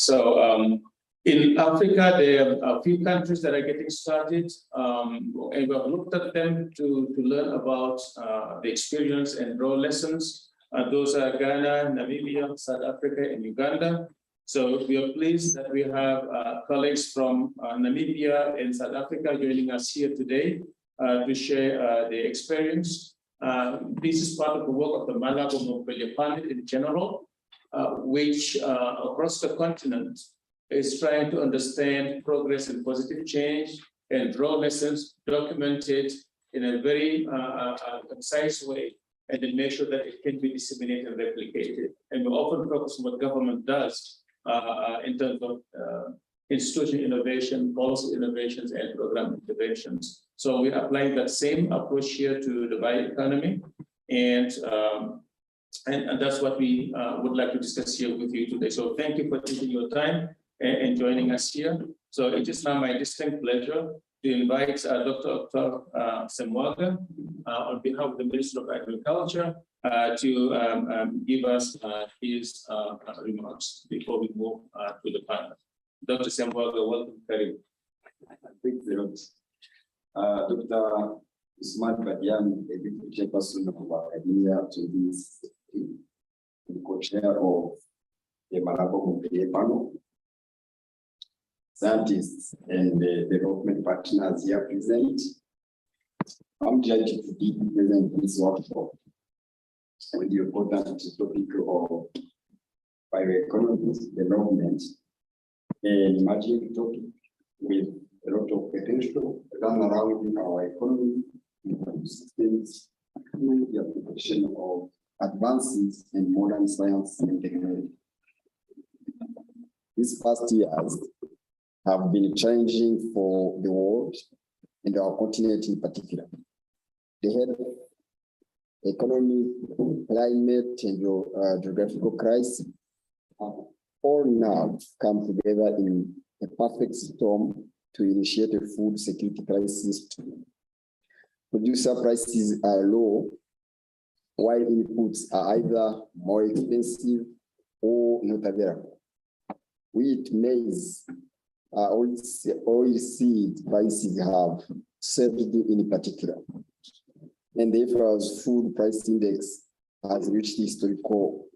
In Africa, there are a few countries that are getting started, and we have looked at them to learn about the experience and draw lessons. Those are Ghana, Namibia, South Africa, and Uganda. So we are pleased that we have colleagues from Namibia and South Africa joining us here today to share their experience. This is part of the work of the Malabo Montpellier Fund in general, which across the continent is trying to understand progress and positive change and draw lessons, document it in a very concise way, and then make sure that it can be disseminated and replicated. And we often focus on what government does in terms of institutional innovation, policy innovations, and program interventions. So we're applying that same approach here to the bioeconomy, and that's what we would like to discuss here with you today. So thank you for taking your time and joining us here. So it is now my distinct pleasure to invite Dr. Semwaga on behalf of the Minister of Agriculture to give us his remarks before we move to the panel. Dr. Semwaga, welcome. Thank you very much. Dr. Usman Badian, Executive Chairperson of Academia to this co-chair of the Malabo Montpellier panel, scientists and development partners here present. I'm delighted to be present in this workshop on the important topic of bioeconomy development, an emerging topic with a lot of potential run around in our economy, systems, through the application of advances in modern science and technology. These past years have been challenging for the world and our continent in particular. The health, economy, climate, and geographical crisis have all now come together in a perfect storm to initiate a food security crisis. Producer prices are low, while inputs are either more expensive or not available. Wheat, maize, oilseed prices have surged in particular, and the FAO's food price index has reached historical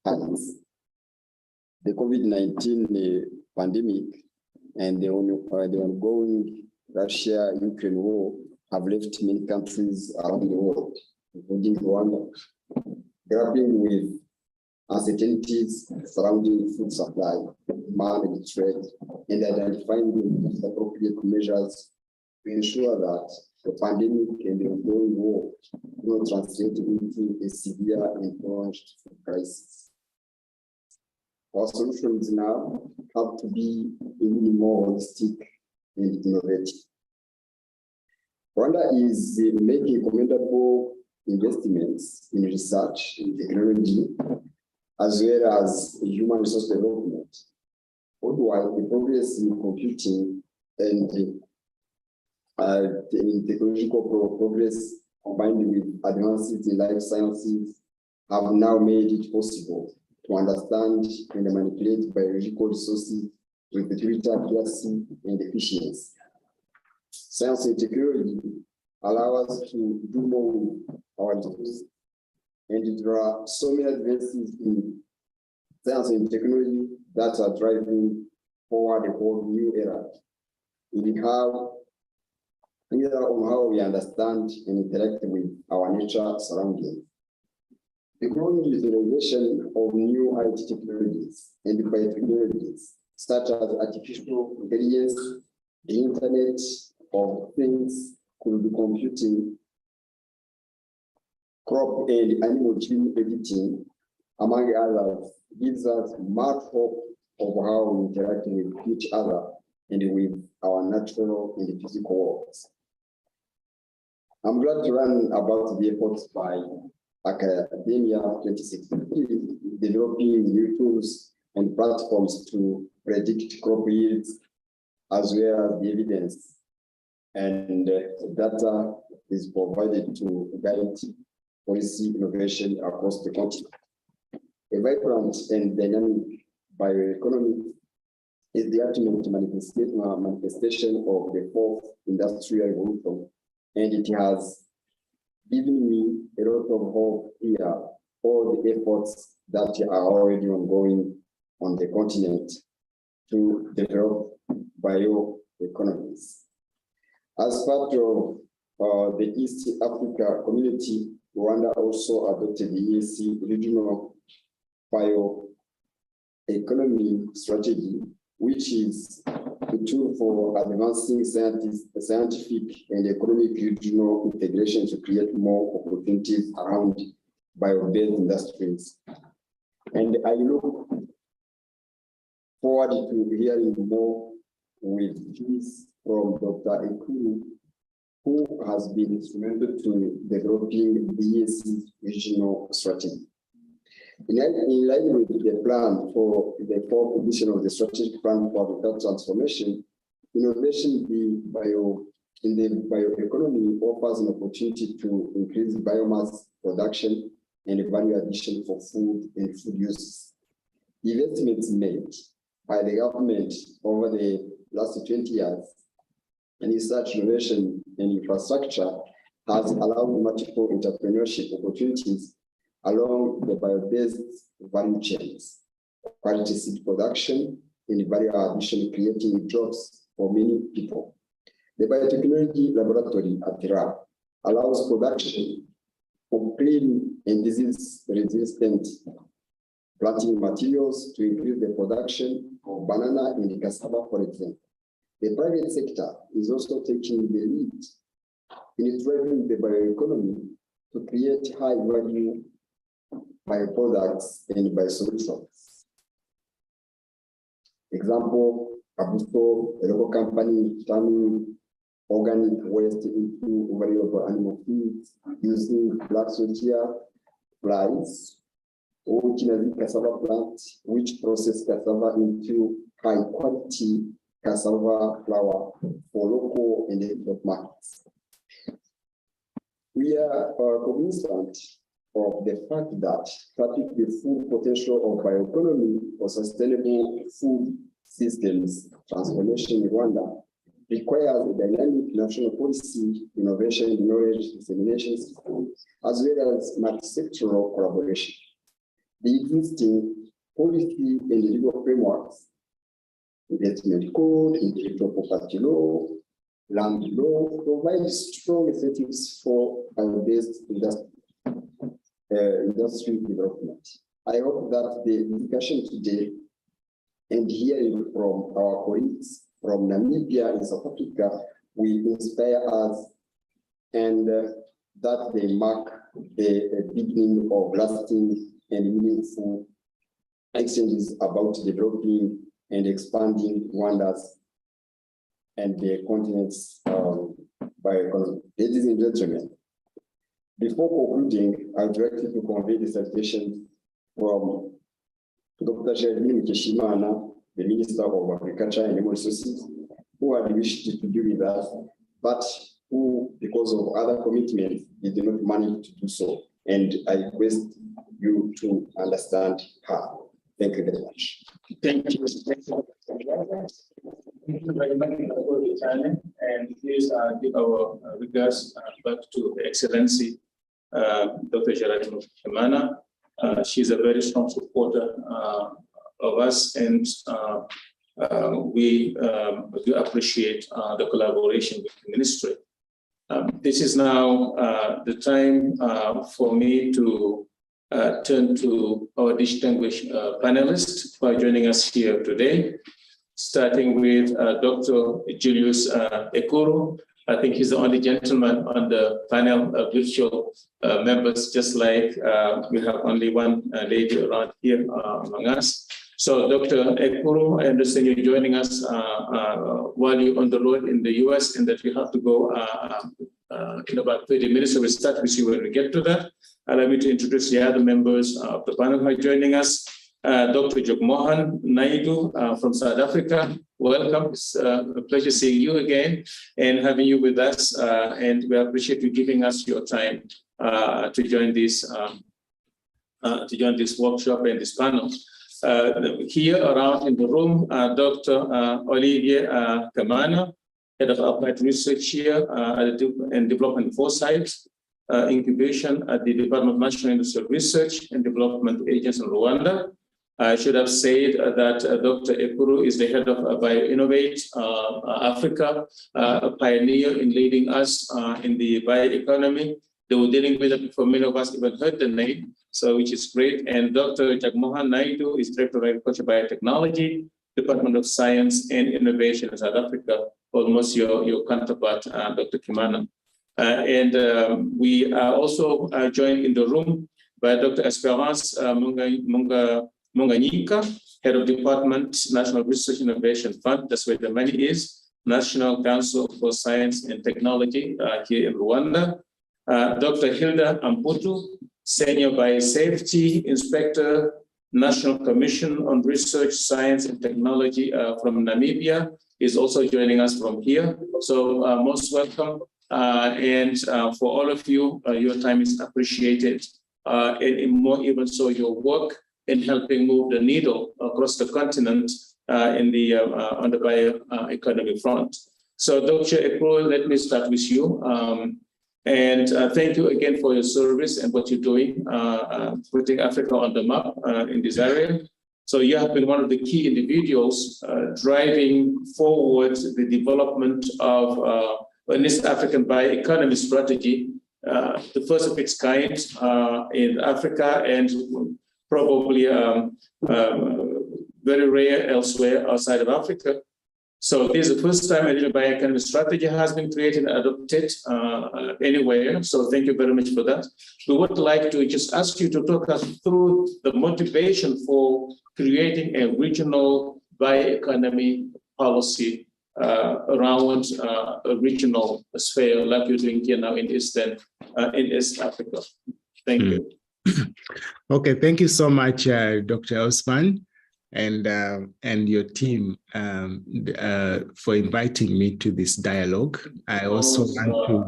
highs. The COVID-19 pandemic and the ongoing Russia-Ukraine war have left many countries around the world, including Rwanda, grappling with uncertainties surrounding food supply, demand, and trade, and identifying the appropriate measures to ensure that the pandemic and the ongoing war will not translate into a severe and prolonged food crisis. Our solutions now have to be even more holistic and innovative. Rwanda is making commendable investments in research and technology, as well as human resource development. Otherwise, the progress in computing and in technological progress combined with advances in life sciences have now made it possible to understand and manipulate biological resources with greater accuracy and efficiency. Science and technology allow us to do more with our tools, and there are so many advances in science and technology that are driving forward a whole new era on how we understand and interact with our nature surroundings. The growing utilization of new IT technologies and biotechnologies, such as artificial intelligence, the Internet of Things, could be computing, crop and animal gene editing, among others, gives us much hope of how we interact with each other and with our natural and physical worlds. I'm glad to learn about the efforts by Academia 2016, developing new tools and platforms to predict crop yields, as well as the evidence and data is provided to guide policy innovation across the continent. A vibrant and dynamic bioeconomy is the ultimate manifestation of the fourth industrial revolution, and it has given me a lot of hope here, all the efforts that are already ongoing on the continent to develop bioeconomies. As part of the East Africa community, Rwanda also adopted the EAC regional bioeconomy strategy, which is a tool for advancing scientific and economic regional integration to create more opportunities around bio-based industries. And I look forward to hearing more with views from Dr. Ekuru, who has been instrumental to developing the EAC regional strategy. In line with the plan for the fourth edition of the strategic plan for habitat transformation, innovation in the bioeconomy offers an opportunity to increase biomass production and value addition for food and food uses. Investments made by the government over the last 20 years in research, innovation, and infrastructure has allowed multiple entrepreneurship opportunities along the bio-based value chains, quality seed production, and value addition, creating jobs for many people. The biotechnology laboratory at Iraq allows production of clean and disease-resistant planting materials to increase the production of banana and cassava, for example. The private sector is also taking the lead in driving the bioeconomy to create high-value bioproducts and biosolutions. Example, Abuso, a local company turning organic waste into valuable animal feeds using black soldier flies, or cassava plant, which process cassava into high-quality cassava flour for local and export markets. We are cognizant of the fact that tapping the full potential of bioeconomy for sustainable food systems transformation in Rwanda requires a dynamic national policy, innovation, knowledge dissemination system, as well as multi-sectoral collaboration. The existing policy and legal frameworks, investment code, intellectual property law, land law, provide strong incentives for bio-based industry development. I hope that the discussion today and hearing from our colleagues from Namibia and South Africa will inspire us, and that they mark the beginning of lasting and meaningful exchanges about developing and expanding Rwanda's and the continent's bioeconomy. Ladies and gentlemen, before concluding, I would like to convey the salutation from Dr. Geraldine Mukeshimana, the Minister of Agriculture and Animal Resources, who had wished to be with us, but who, because of other commitments, did not manage to do so. And I request you to understand her. Thank you very much. Thank you. Thank you very much for the time. And please give our regards back to the Excellency, Dr. Geraldine Mukeshimana. She's a very strong supporter of us, and we do appreciate the collaboration with the ministry. This is now the time for me to turn to our distinguished panelists who are joining us here today, starting with Dr. Julius Ekuru. I think he's the only gentleman on the panel of virtual members, just like we have only one lady around here among us. So Dr. Ekuru, I understand you're joining us while you're on the road in the US, and that we have to go in about 30 minutes. So we'll start with you when we get to that. Allow me to introduce the other members of the panel who are joining us. Dr. Jogmohan Naidu from South Africa. Welcome. It's a pleasure seeing you again and having you with us. And we appreciate you giving us your time to join this workshop and this panel. Here around in the room, Dr. Olivier Kamana, Head of Applied Research here and Development Foresight Incubation at the Department of National Industrial Research and Development Agency in Rwanda. I should have said that Dr. Ekuru is the head of Bioinnovate Africa, a pioneer in leading us in the bioeconomy. They were dealing with it before many of us even heard the name, so which is great. And Dr. Jagmohan Naidu is Director of Agriculture Biotechnology, Department of Science and Innovation in South Africa, almost your counterpart, Dr. Kimana. We are also joined in the room by Dr. Esperance Munganyika, Head of Department, National Research Innovation Fund, that's where the money is, National Council for Science and Technology here in Rwanda. Dr. Hilda Amputu, Senior Biosafety Inspector, National Commission on Research, Science and Technology from Namibia, is also joining us from here. So most welcome. For all of you, your time is appreciated. And more even so, your work in helping move the needle across the continent on the bioeconomy front. So Dr. Ekuru, let me start with you. Thank you again for your service and what you're doing, putting Africa on the map in this area. So you have been one of the key individuals driving forward the development of an East African bioeconomy strategy, the first of its kind in Africa and probably very rare elsewhere outside of Africa. So this is the first time a bioeconomy strategy has been created and adopted anywhere. So thank you very much for that. We would like to just ask you to talk us through the motivation for creating a regional bioeconomy policy around a regional sphere like you're doing here now in East Africa. Thank you. Okay, thank you so much, Dr. Osman, and your team for inviting me to this dialogue. I also want to.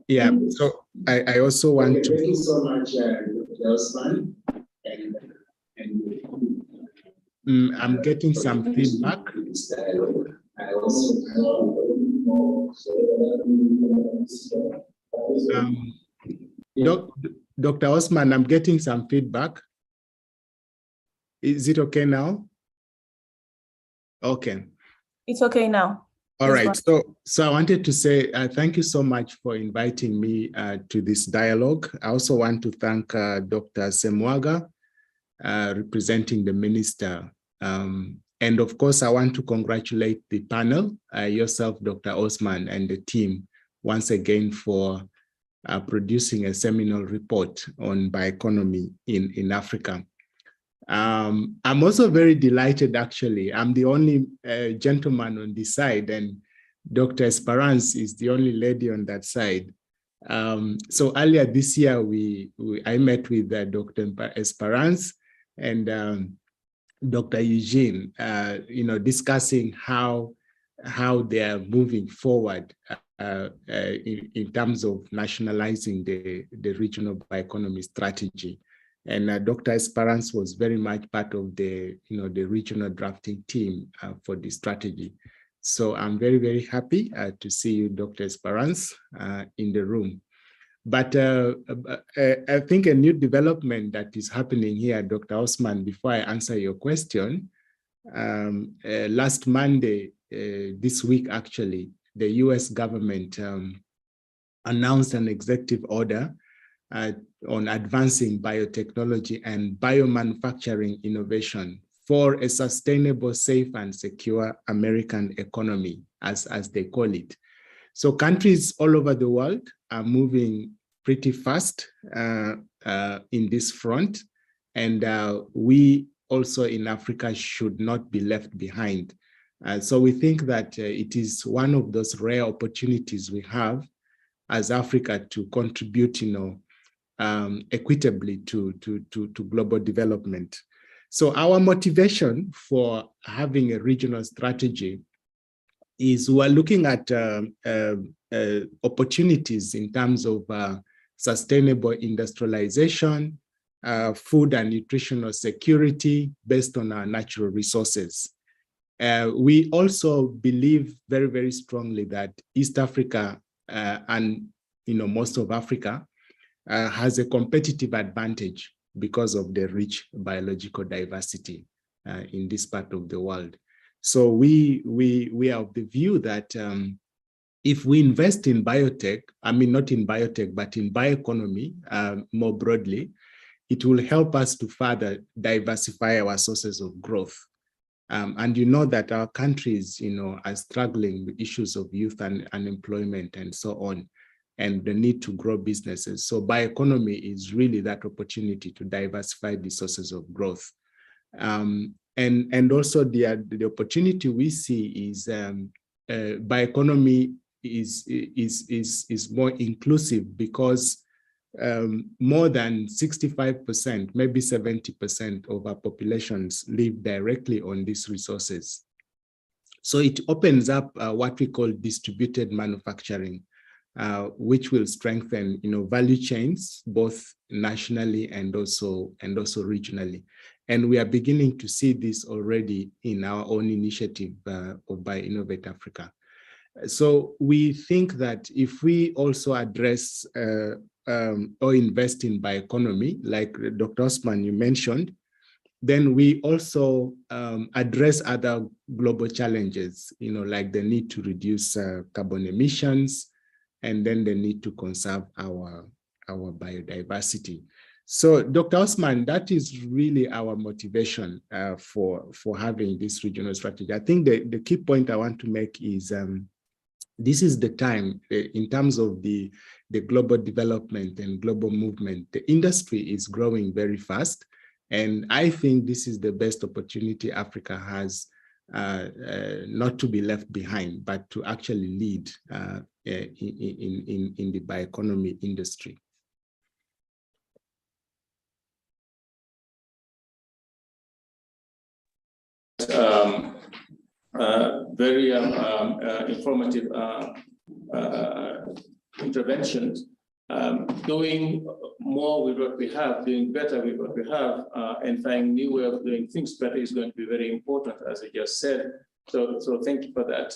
Yeah, so I also want to. Thank you so much, Dr. Osman. I'm getting some feedback. I also Dr. Osman, I'm getting some feedback. Is it okay now? Okay. It's okay now. All right. So I wanted to say thank you so much for inviting me to this dialogue. I also want to thank Dr. Semwaga, representing the minister. And of course, I want to congratulate the panel, yourself, Dr. Osman, and the team once again for producing a seminal report on bioeconomy in Africa. I'm also very delighted, actually. I'm the only gentleman on this side, and Dr. Esperance is the only lady on that side. So earlier this year, I met with Dr. Esperance and Dr. Eugene, discussing how they are moving forward in terms of nationalizing the regional bioeconomy strategy. And Dr. Esperance was very much part of the regional drafting team for the strategy. So I'm very, very happy to see you, Dr. Esperance, in the room. But I think a new development that is happening here, Dr. Osman, before I answer your question, last Monday, this week actually, the US government announced an executive order on advancing biotechnology and biomanufacturing innovation for a sustainable, safe, and secure American economy, as they call it. So countries all over the world are moving pretty fast in this front, and we also in Africa should not be left behind. So we think that it is one of those rare opportunities we have as Africa to contribute, equitably to global development. So our motivation for having a regional strategy is we're looking at opportunities in terms of sustainable industrialization, food and nutritional security based on our natural resources. We also believe very, very strongly that East Africa and most of Africa has a competitive advantage because of the rich biological diversity in this part of the world. So we are of the view that if we invest in biotech, I mean, not in biotech, but in bioeconomy more broadly, it will help us to further diversify our sources of growth. And you know that our countries, are struggling with issues of youth and unemployment and so on, and the need to grow businesses. So bioeconomy is really that opportunity to diversify the sources of growth. And also the opportunity we see is bioeconomy is more inclusive because more than 65%, maybe 70% of our populations live directly on these resources. So it opens up what we call distributed manufacturing, which will strengthen, value chains, both nationally and also regionally. And we are beginning to see this already in our own initiative of Bioinnovate Africa. So we think that if we also address or invest in bioeconomy, like Dr. Osman, you mentioned, then we also address other global challenges, like the need to reduce carbon emissions, and then the need to conserve our biodiversity. So, Dr. Osman, that is really our motivation for having this regional strategy. I think the key point I want to make is this is the time, in terms of the global development and global movement, the industry is growing very fast. And I think this is the best opportunity Africa has not to be left behind, but to actually lead in the bioeconomy industry. Very informative interventions. Doing more with what we have, doing better with what we have, and finding new way of doing things better is going to be very important, as I just said. So thank you for that.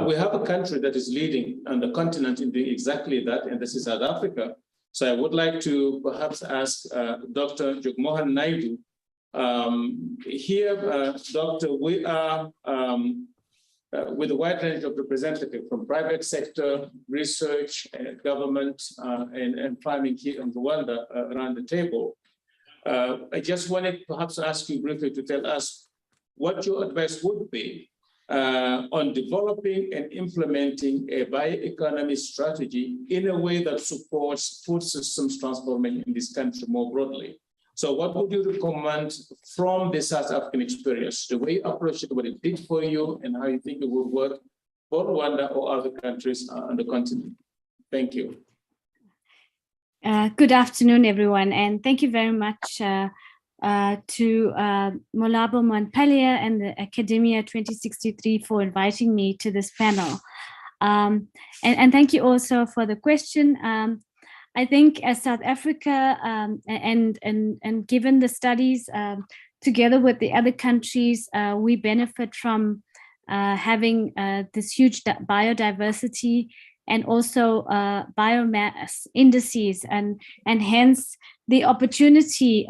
We have a country that is leading on the continent in doing exactly that, and this is South Africa. So I would like to perhaps ask Dr. Jugmohan Naidu. Here, Doctor, we are with a wide range of representatives from private sector, research, government, and farming here in Rwanda around the table. I just wanted perhaps to ask you briefly to tell us what your advice would be on developing and implementing a bioeconomy strategy in a way that supports food systems transformation in this country more broadly. So what would you recommend from the South African experience, the way you approach it, what it did for you, and how you think it would work for Rwanda or other countries on the continent? Thank you. Good afternoon, everyone, and thank you very much to Malabo Montpellier and the Academia 2063 for inviting me to this panel. And thank you also for the question. I think as South Africa and given the studies together with the other countries, we benefit from having this huge biodiversity and also biomass indices, and hence the opportunity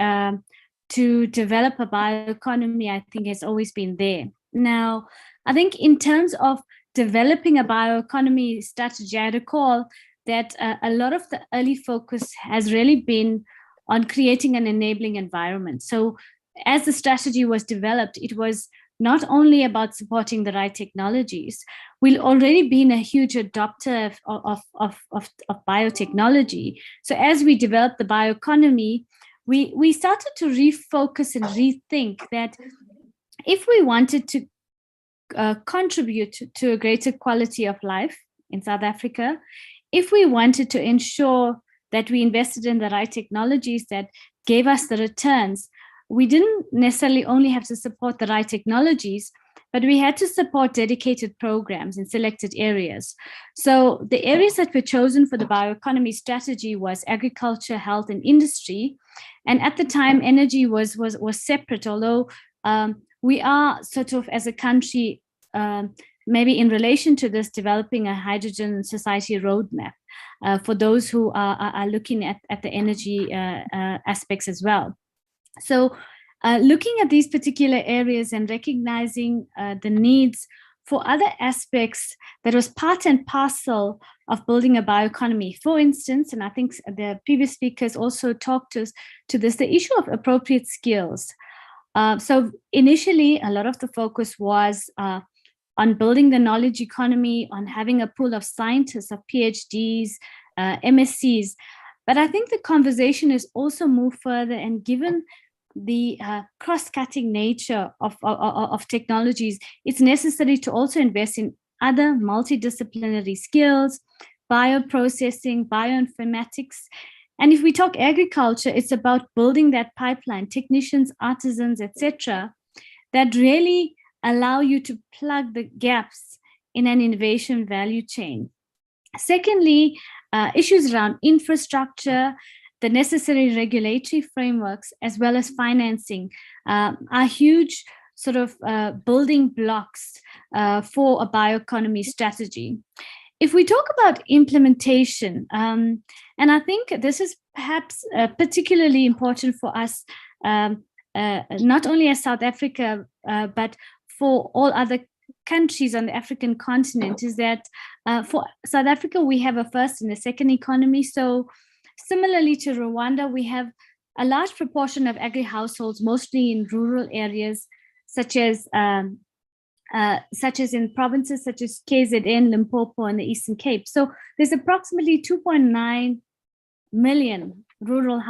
to develop a bioeconomy, I think, has always been there. Now, I think in terms of developing a bioeconomy strategy, I recall that a lot of the early focus has really been on creating an enabling environment. So as the strategy was developed, it was not only about supporting the right technologies. We've already been a huge adopter of biotechnology. So as we developed the bioeconomy, we started to refocus and rethink that if we wanted to contribute to a greater quality of life in South Africa, if we wanted to ensure that we invested in the right technologies that gave us the returns, we didn't necessarily only have to support the right technologies, but we had to support dedicated programs in selected areas. So the areas that were chosen for the bioeconomy strategy was agriculture, health, and industry. And at the time, energy was separate, although we are sort of, as a country, maybe in relation to this, developing a hydrogen society roadmap for those who are looking at the energy aspects as well. So looking at these particular areas and recognizing the needs for other aspects, that was part and parcel of building a bioeconomy. For instance, and I think the previous speakers also talked to this, the issue of appropriate skills. So initially, a lot of the focus was on building the knowledge economy, on having a pool of scientists, of PhDs, MSCs. But I think the conversation has also moved further, and given the cross-cutting nature of technologies, it's necessary to also invest in other multidisciplinary skills, bioprocessing, bioinformatics. And if we talk agriculture, it's about building that pipeline, technicians, artisans, etc., that really allow you to plug the gaps in an innovation value chain. Secondly, issues around infrastructure, the necessary regulatory frameworks, as well as financing, are huge sort of building blocks for a bioeconomy strategy. If we talk about implementation, and I think this is perhaps particularly important for us, not only as South Africa, but for all other countries on the African continent, is that for South Africa, we have a first and a second economy. So similarly to Rwanda, we have a large proportion of agri households, mostly in rural areas, such as in provinces such as KZN, Limpopo, and the Eastern Cape. So there's approximately 2.9 million rural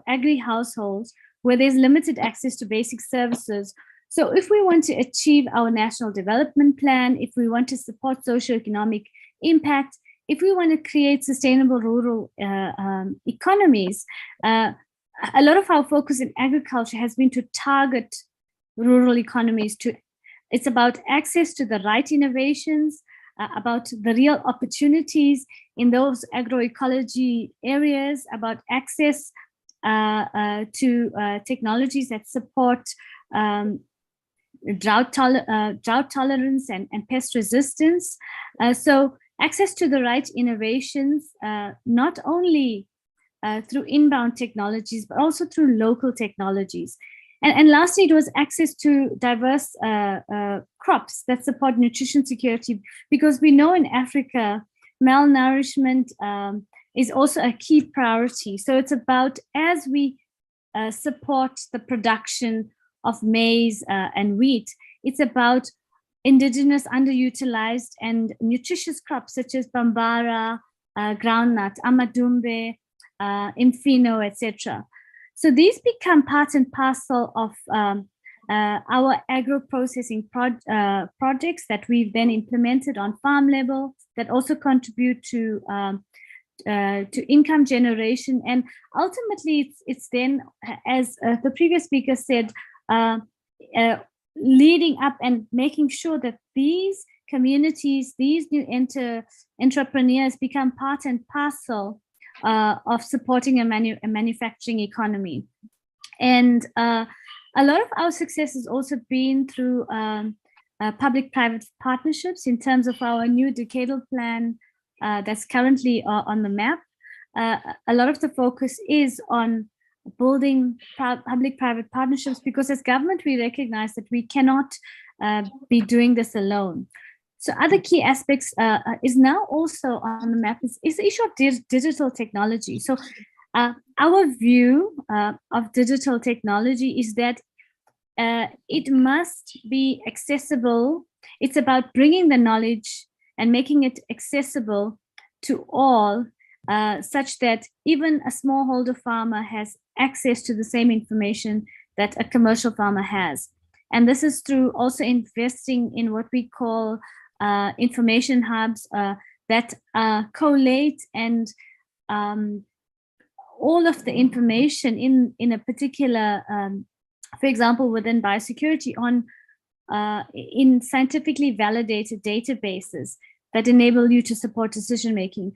agri households where there's limited access to basic services. So if we want to achieve our national development plan, if we want to support socioeconomic impact, if we want to create sustainable rural economies, a lot of our focus in agriculture has been to target rural economies. It's about access to the right innovations, about the real opportunities in those agroecology areas, about access to technologies that support drought tolerance and pest resistance. So access to the right innovations, not only through inbound technologies, but also through local technologies. And lastly, it was access to diverse crops that support nutrition security, because we know in Africa, malnourishment is also a key priority. So it's about, as we support the production of maize and wheat, it's about indigenous, underutilized, and nutritious crops such as bambara, groundnut, amadumbe, imfino, etc. So these become part and parcel of our agro-processing projects that we've then implemented on farm level, that also contribute to income generation. And ultimately, it's then, as the previous speaker said, leading up and making sure that these communities, these new entrepreneurs become part and parcel of supporting a manufacturing economy. And a lot of our success has also been through public-private partnerships in terms of our new decadal plan that's currently on the map. A lot of the focus is on building public-private partnerships, because as government, we recognize that we cannot be doing this alone. So other key aspects is now also on the map is the issue of digital technology. So our view of digital technology is that it must be accessible. It's about bringing the knowledge and making it accessible to all, such that even a smallholder farmer has access to the same information that a commercial farmer has. And this is through also investing in what we call information hubs that collate and all of the information in a particular, for example, within biosecurity, on in scientifically validated databases that enable you to support decision-making,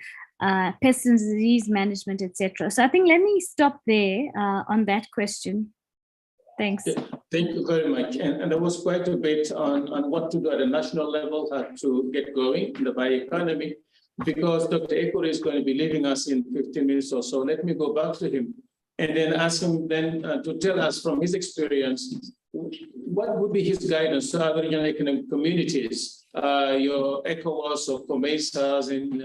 pest and disease management, etc. So I think let me stop there on that question. Thanks. Yeah, thank you very much. And there was quite a bit on what to do at a national level, how to get going in the bioeconomy, because Dr. Ekore is going to be leaving us in 15 minutes or so. Let me go back to him and then ask him then to tell us from his experience, what would be his guidance to other regional economic communities, your ECOWAS or COMESAs and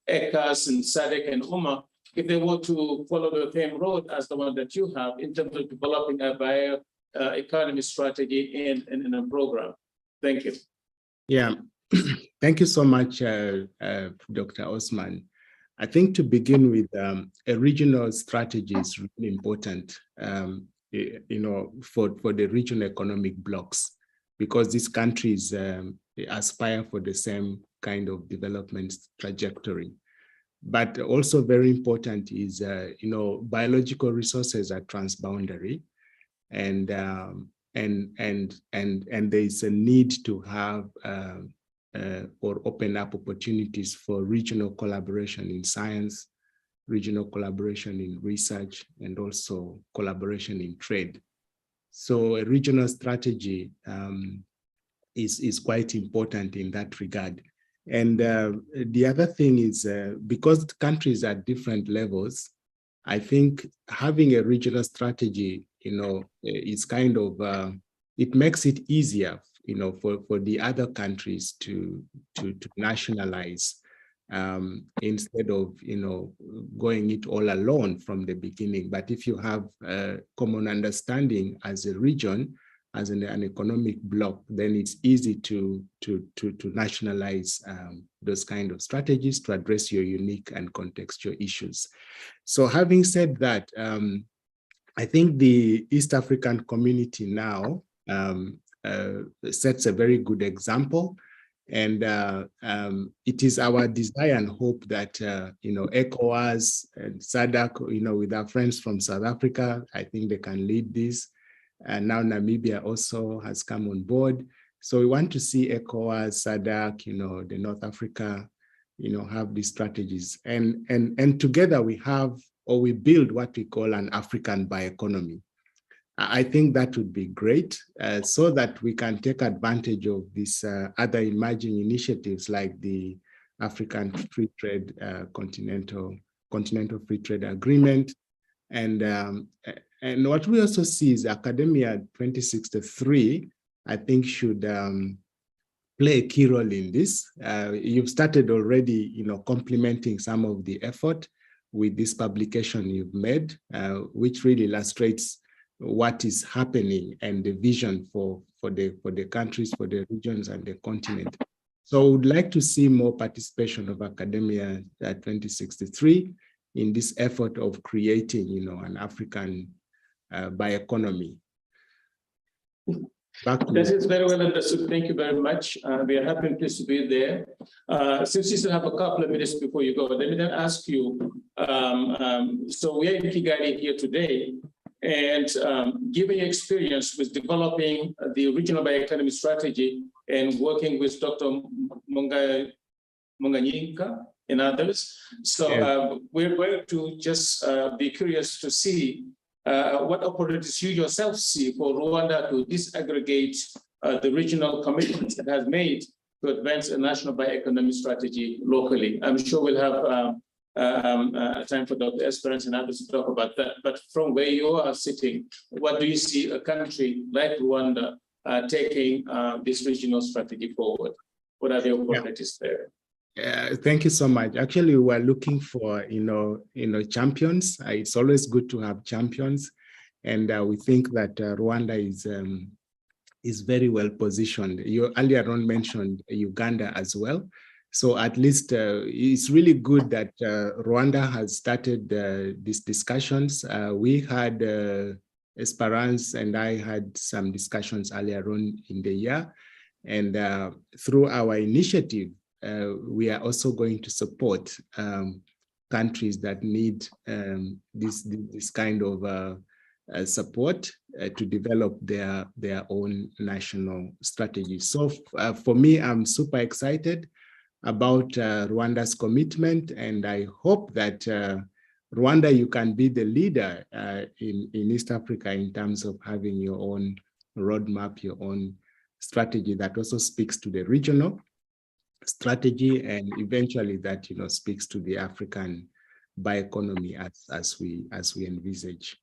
ECAS and SADC and UMA, if they were to follow the same road as the one that you have in terms of developing a bioeconomy strategy in a program. Thank you. Yeah, thank you so much, Dr. Osman. I think to begin with, a regional strategy is really important, for the regional economic blocks, because these countries aspire for the same kind of development trajectory. But also very important is, biological resources are transboundary, and there is a need to have or open up opportunities for regional collaboration in science, regional collaboration in research, and also collaboration in trade. So a regional strategy is quite important in that regard. And the other thing is, because countries are at different levels, I think having a regional strategy, is kind of, it makes it easier, for the other countries to nationalize, instead of, going it all alone from the beginning. But if you have a common understanding as a region, as an economic bloc, then it's easy to nationalize those kind of strategies to address your unique and contextual issues. So having said that, I think the East African community now sets a very good example. And it is our desire and hope that, ECOWAS and SADC, with our friends from South Africa, I think they can lead this. And now Namibia also has come on board. So we want to see ECOWAS, SADC, the North Africa, have these strategies. And together we have, or we build what we call an African bioeconomy. I think that would be great, so that we can take advantage of these other emerging initiatives like the African Free Trade, Continental Free Trade Agreement. And what we also see is Academia 2063, I think, should play a key role in this. You've started already, complementing some of the effort with this publication you've made, which really illustrates what is happening and the vision for the countries, for the regions and the continent. So I would like to see more participation of Academia 2063 in this effort of creating, an African bioeconomy. That is very well understood. Thank you very much. We are happy and pleased to be there. Since you still have a couple of minutes before you go, let me then ask you, so we are in Kigali here today, and given your experience with developing the regional bioeconomy strategy and working with Dr. Munganyinka and others, so we're going to just be curious to see what opportunities you yourself see for Rwanda to disaggregate the regional commitments it has made to advance a national bioeconomy strategy locally. I'm sure we'll have time for Dr. Esperance and others to talk about that. But from where you are sitting, what do you see a country like Rwanda taking this regional strategy forward? What are the opportunities there? Thank you so much. Actually, we're looking for, champions. It's always good to have champions. And we think that Rwanda is very well positioned. You earlier on mentioned Uganda as well. So at least it's really good that Rwanda has started these discussions. We had Esperance and I had some discussions earlier on in the year. And through our initiative, we are also going to support countries that need this kind of support to develop their own national strategy. So for me, I'm super excited about Rwanda's commitment, and I hope that Rwanda, you can be the leader in East Africa in terms of having your own roadmap, your own strategy that also speaks to the regional strategy, and eventually that speaks to the African bioeconomy as we envisage.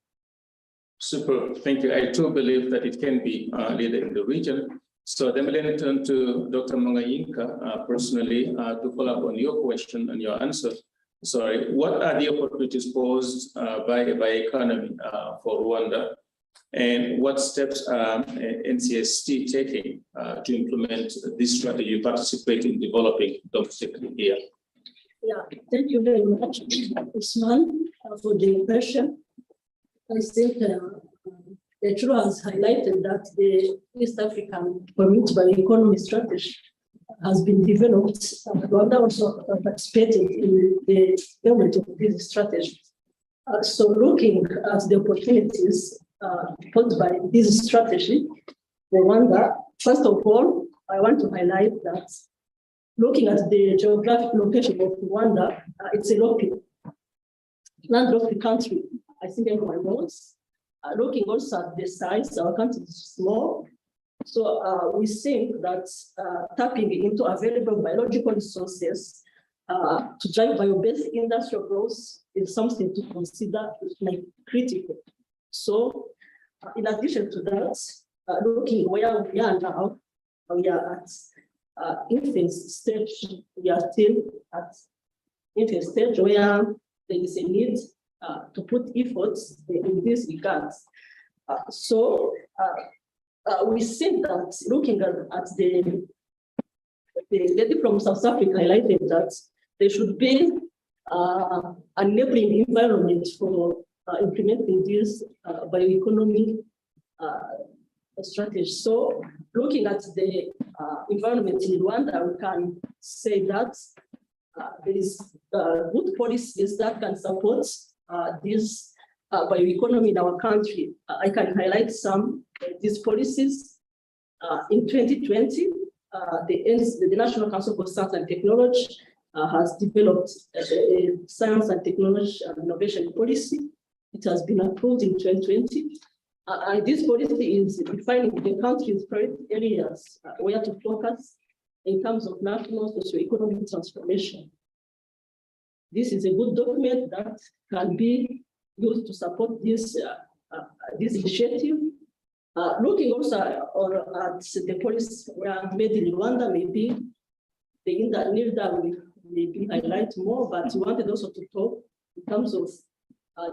Super, thank you. I too believe that it can be leader in the region. So then we'll turn to Dr. Mongayinka personally to follow up on your question and your answer. Sorry, what are the opportunities posed by bioeconomy for Rwanda? And what steps are NCST taking to implement this strategy you participate in developing domestically here? Yeah, thank you very much, Usman, for the question. I think the truth has highlighted that the East African Community Bioeconomy strategy has been developed. Rwanda also participated in the development of this strategy. So looking at the opportunities posed by this strategy for Rwanda, first of all, I want to highlight that looking at the geographic location of Rwanda, it's a landlocked country. I think everyone knows. Looking also at the size, our country is small. So we think that tapping into available biological resources to drive bio-based industrial growth is something to consider like critical. So in addition to that, looking where we are now, we are at infant stage. We are still at infant stage where there is a need to put efforts in this regard. So we think that looking at the lady from South Africa highlighted that there should be an enabling environment for implementing this bioeconomy strategy. So looking at the environment in Rwanda, we can say that there is good policies that can support this bioeconomy in our country. I can highlight some of these policies. In 2020, the National Council for Science and Technology has developed a science and technology and innovation policy. It has been approved in 2020. And this policy is defining the country's priority areas where to focus in terms of national socio-economic transformation. This is a good document that can be used to support this initiative. Looking also at the policies where made in Rwanda, maybe the need that will maybe highlight more, but we wanted also to talk in terms of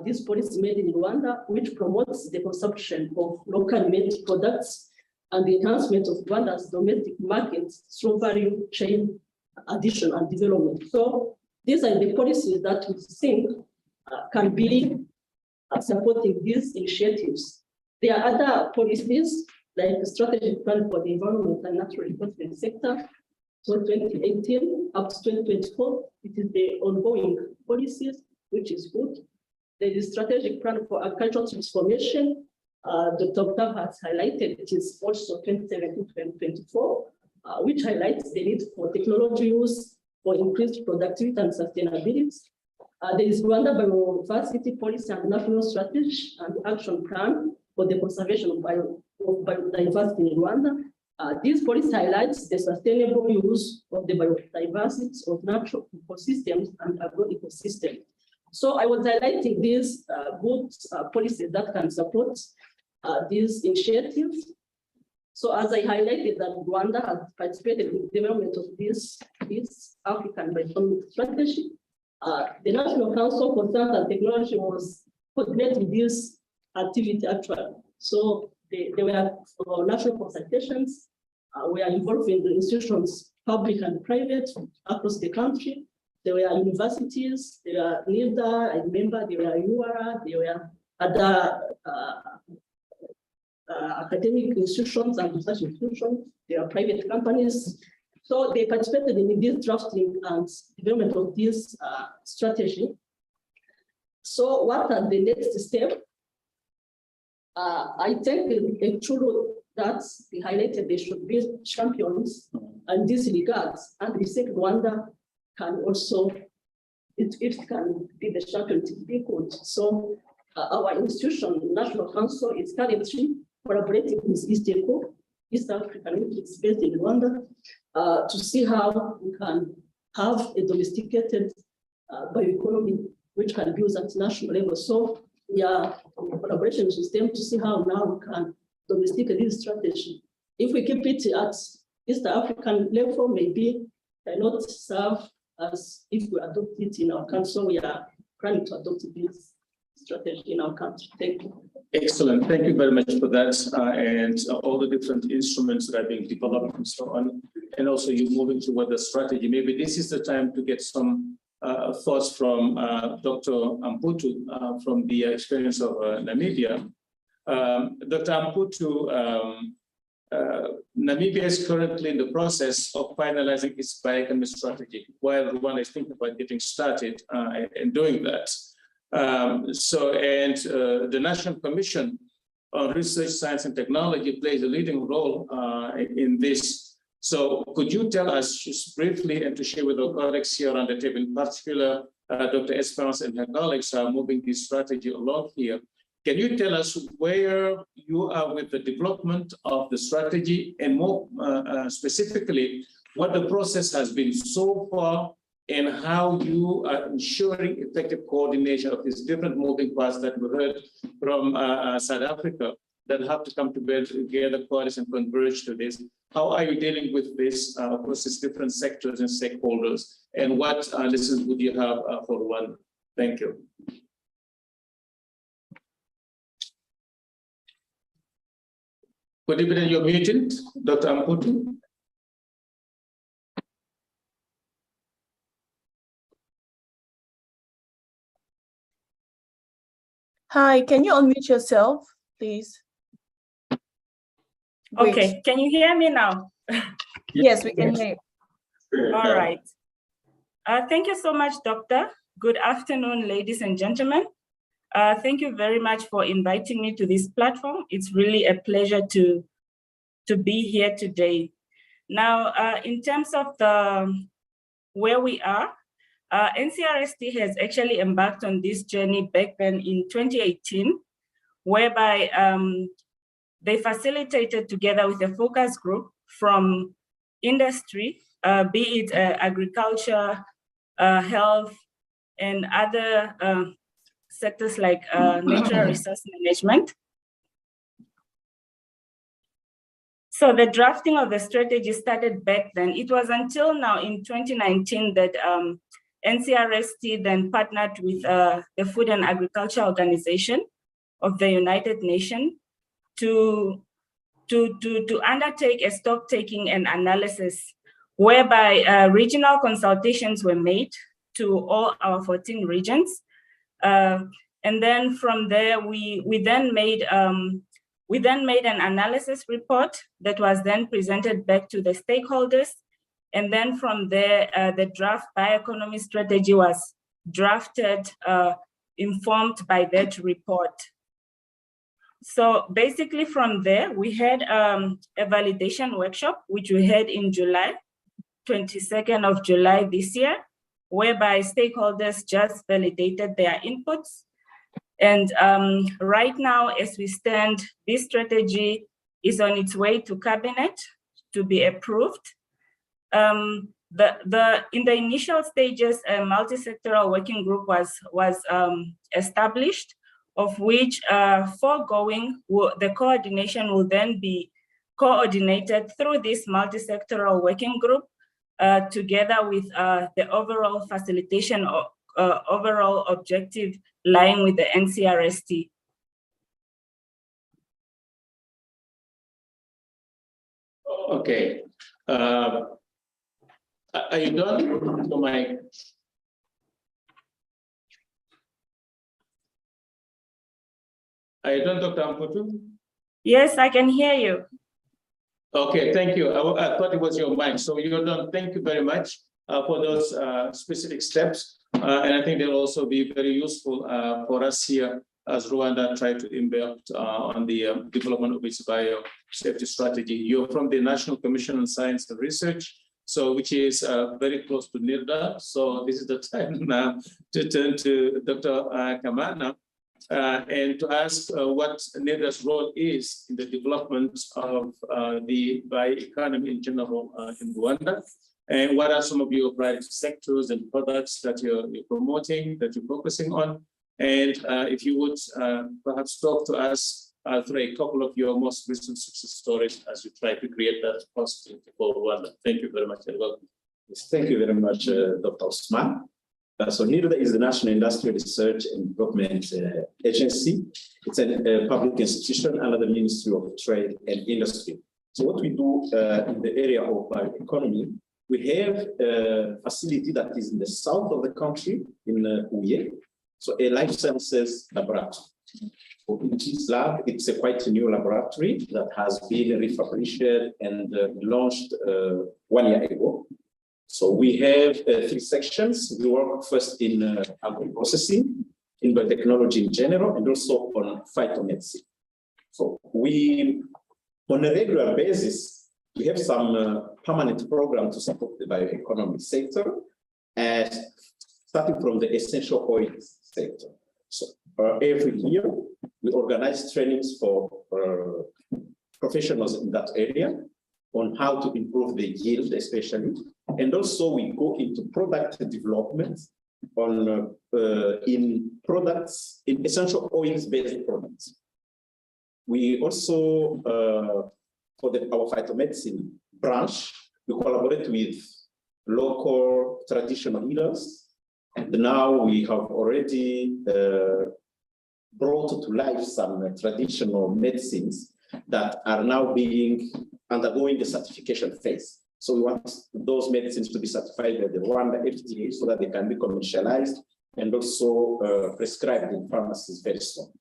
this policy made in Rwanda, which promotes the consumption of local made products and the enhancement of Rwanda's domestic markets through value chain addition and development. So these are the policies that we think can be supporting these initiatives. There are other policies like the strategic plan for the environment and natural resources sector. So 2018 up to 2024, it is the ongoing policies, which is good. There is strategic plan for agricultural transformation. Dr. Octave has highlighted, it is also 2017-2024, which highlights the need for technology use for increased productivity and sustainability. There is Rwanda Biodiversity Policy and National Strategy and Action Plan for the conservation of biodiversity in Rwanda. This policy highlights the sustainable use of the biodiversity of natural ecosystems and agro-ecosystems. So I was highlighting these good policies that can support these initiatives. So as I highlighted that Rwanda has participated in the development of this African bioeconomic strategy, the National Council for Science and Technology was coordinating this activity actually. So there were national consultations, we are involving the institutions, public and private, across the country. There were universities, there were NIDA, I remember there were URA, there were other academic institutions and research institutions, there are private companies. So they participated in this drafting and development of this strategy. So what are the next steps? I think it's true that we highlighted there should be champions in these regards, and we think Rwanda can also, it can be the champion to be good. So our institution, National Council, is currently collaborating with East African, which is based in Rwanda, to see how we can have a domesticated bioeconomy which can be used at national level. So we are in collaboration with them to see how now we can domesticate this strategy. If we keep it at East African level, maybe cannot serve as if we adopt it in our country. So we are planning to adopt this strategy in our country. Thank you. Excellent. Thank you very much for that. And all the different instruments that are being developed and so on. And also you moving toward the strategy. Maybe this is the time to get some thoughts from Dr. Amputu from the experience of Namibia. Dr. Amputu, Namibia is currently in the process of finalizing its bioeconomy strategy, while Rwanda is thinking about getting started and doing that. The National Commission on Research, Science and Technology plays a leading role in this. So could you tell us just briefly and to share with our colleagues here on the table, in particular, Dr. Esperance and her colleagues are moving this strategy along here. Can you tell us where you are with the development of the strategy and more specifically, what the process has been so far and how you are ensuring effective coordination of these different moving parts that we heard from South Africa that have to come together, coalition, and converge to this? How are you dealing with this process, different sectors and stakeholders? And what lessons would you have for Rwanda? Thank you. Good evening, you're muted, Dr. Amputu. Hi, can you unmute yourself, please? Okay, can you hear me now? Yes, we can hear you. All right. Thank you so much, Doctor. Good afternoon, ladies and gentlemen. Thank you very much for inviting me to this platform. It's really a pleasure to be here today. Now, in terms of where we are, NCRST has actually embarked on this journey back then in 2018, whereby they facilitated together with a focus group from industry, be it agriculture, health, and other sectors like natural resource management. So the drafting of the strategy started back then. It was until now in 2019 that NCRST then partnered with the Food and Agriculture Organization of the United Nations to undertake a stock taking and analysis, whereby regional consultations were made to all our 14 regions. And then from there, we then made an analysis report that was then presented back to the stakeholders. And then from there, the draft bioeconomy strategy was drafted, informed by that report. So basically from there, we had a validation workshop, which we had in July, 22nd of July this year, whereby stakeholders just validated their inputs. And right now, as we stand, this strategy is on its way to cabinet to be approved. In the initial stages, a multi-sectoral working group was established, of which foregoing, the coordination will then be coordinated through this multi-sectoral working group together with the overall facilitation or overall objective lying with the NCRST. Okay. Are you done? So are you done, Dr. Amputu? Yes, I can hear you. Okay, thank you. I thought it was your mic. So you're done. Thank you very much for those specific steps. And I think they'll also be very useful for us here as Rwanda tried to embark on the development of its biosafety strategy. You're from the National Commission on Science and Research, so which is very close to NIRDA. So this is the time now to turn to Dr. Kamana and to ask what NIRDA's role is in the development of the bioeconomy in general in Rwanda. And what are some of your priority sectors and products that you're promoting, that you're focusing on? And if you would perhaps talk to us through a couple of your most recent success stories as you try to create that possibility for Rwanda. Thank you very much and welcome. Thank you very much, Dr. Osman. So NIRDA is the National Industrial Research and Development Agency. It's a public institution under the Ministry of Trade and Industry. So what we do in the area of bioeconomy, we have a facility that is in the south of the country, in Uye, so a life sciences laboratory. So in this lab, it's a quite a new laboratory that has been refurbished and launched 1 year ago. So we have 3 sections. We work first in agro-processing, in biotechnology in general, and also on phytomedicine. So we, on a regular basis, we have some permanent program to support the bioeconomy sector, starting from the essential oils sector. So every year, we organize trainings for professionals in that area on how to improve the yield, especially. And also we go into product development on in products, in essential oils-based products. We also, for our phytomedicine branch, we collaborate with local traditional healers. And now we have already brought to life some traditional medicines that are now undergoing the certification phase. So we want those medicines to be certified by the Rwanda FDA so that they can be commercialized and also prescribed in pharmacies very soon.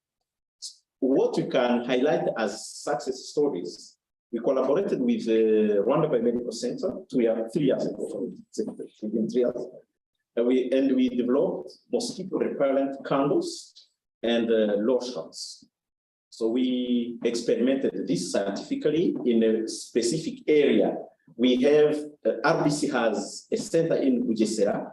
What we can highlight as success stories, we collaborated with the Rwanda Biomedical Center 3 years ago, within 3 years. And we developed mosquito repellent candles and lotions. So we experimented this scientifically in a specific area. We have, RBC has a center in Bugesera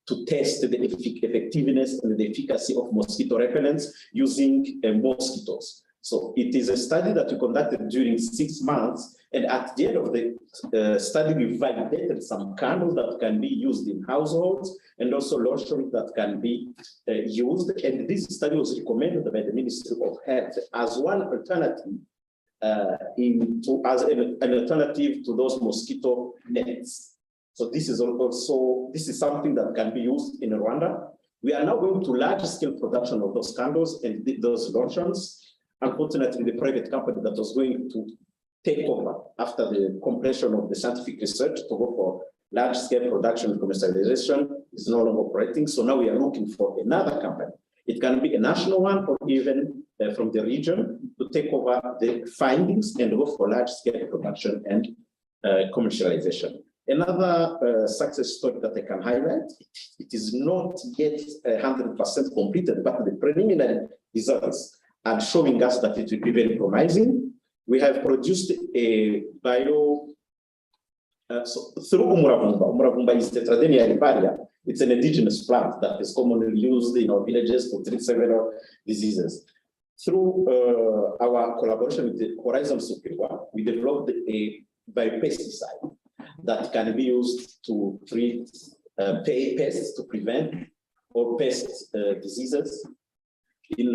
to test the effectiveness and the efficacy of mosquito repellents using mosquitoes. So it is a study that we conducted during 6 months. And at the end of the study, we validated some candles that can be used in households and also lotions that can be used. And this study was recommended by the Ministry of Health as one alternative as an alternative to those mosquito nets. So this is something that can be used in Rwanda. We are now going to large-scale production of those candles and those lotions. Unfortunately, the private company that was going to take over after the completion of the scientific research to go for large-scale production and commercialization is no longer operating. So now we are looking for another company. It can be a national one or even from the region to take over the findings and go for large-scale production and commercialization. Another success story that I can highlight, it is not yet 100% completed, but the preliminary results are showing us that it will be very promising. We have produced a through umuravumba. Umuravumba is Tetradenea riparia. It's an indigenous plant that is commonly used in our villages to treat several diseases. Through our collaboration with the Horizon Superior, we developed a biopesticide that can be used to treat pests, to prevent or pest diseases in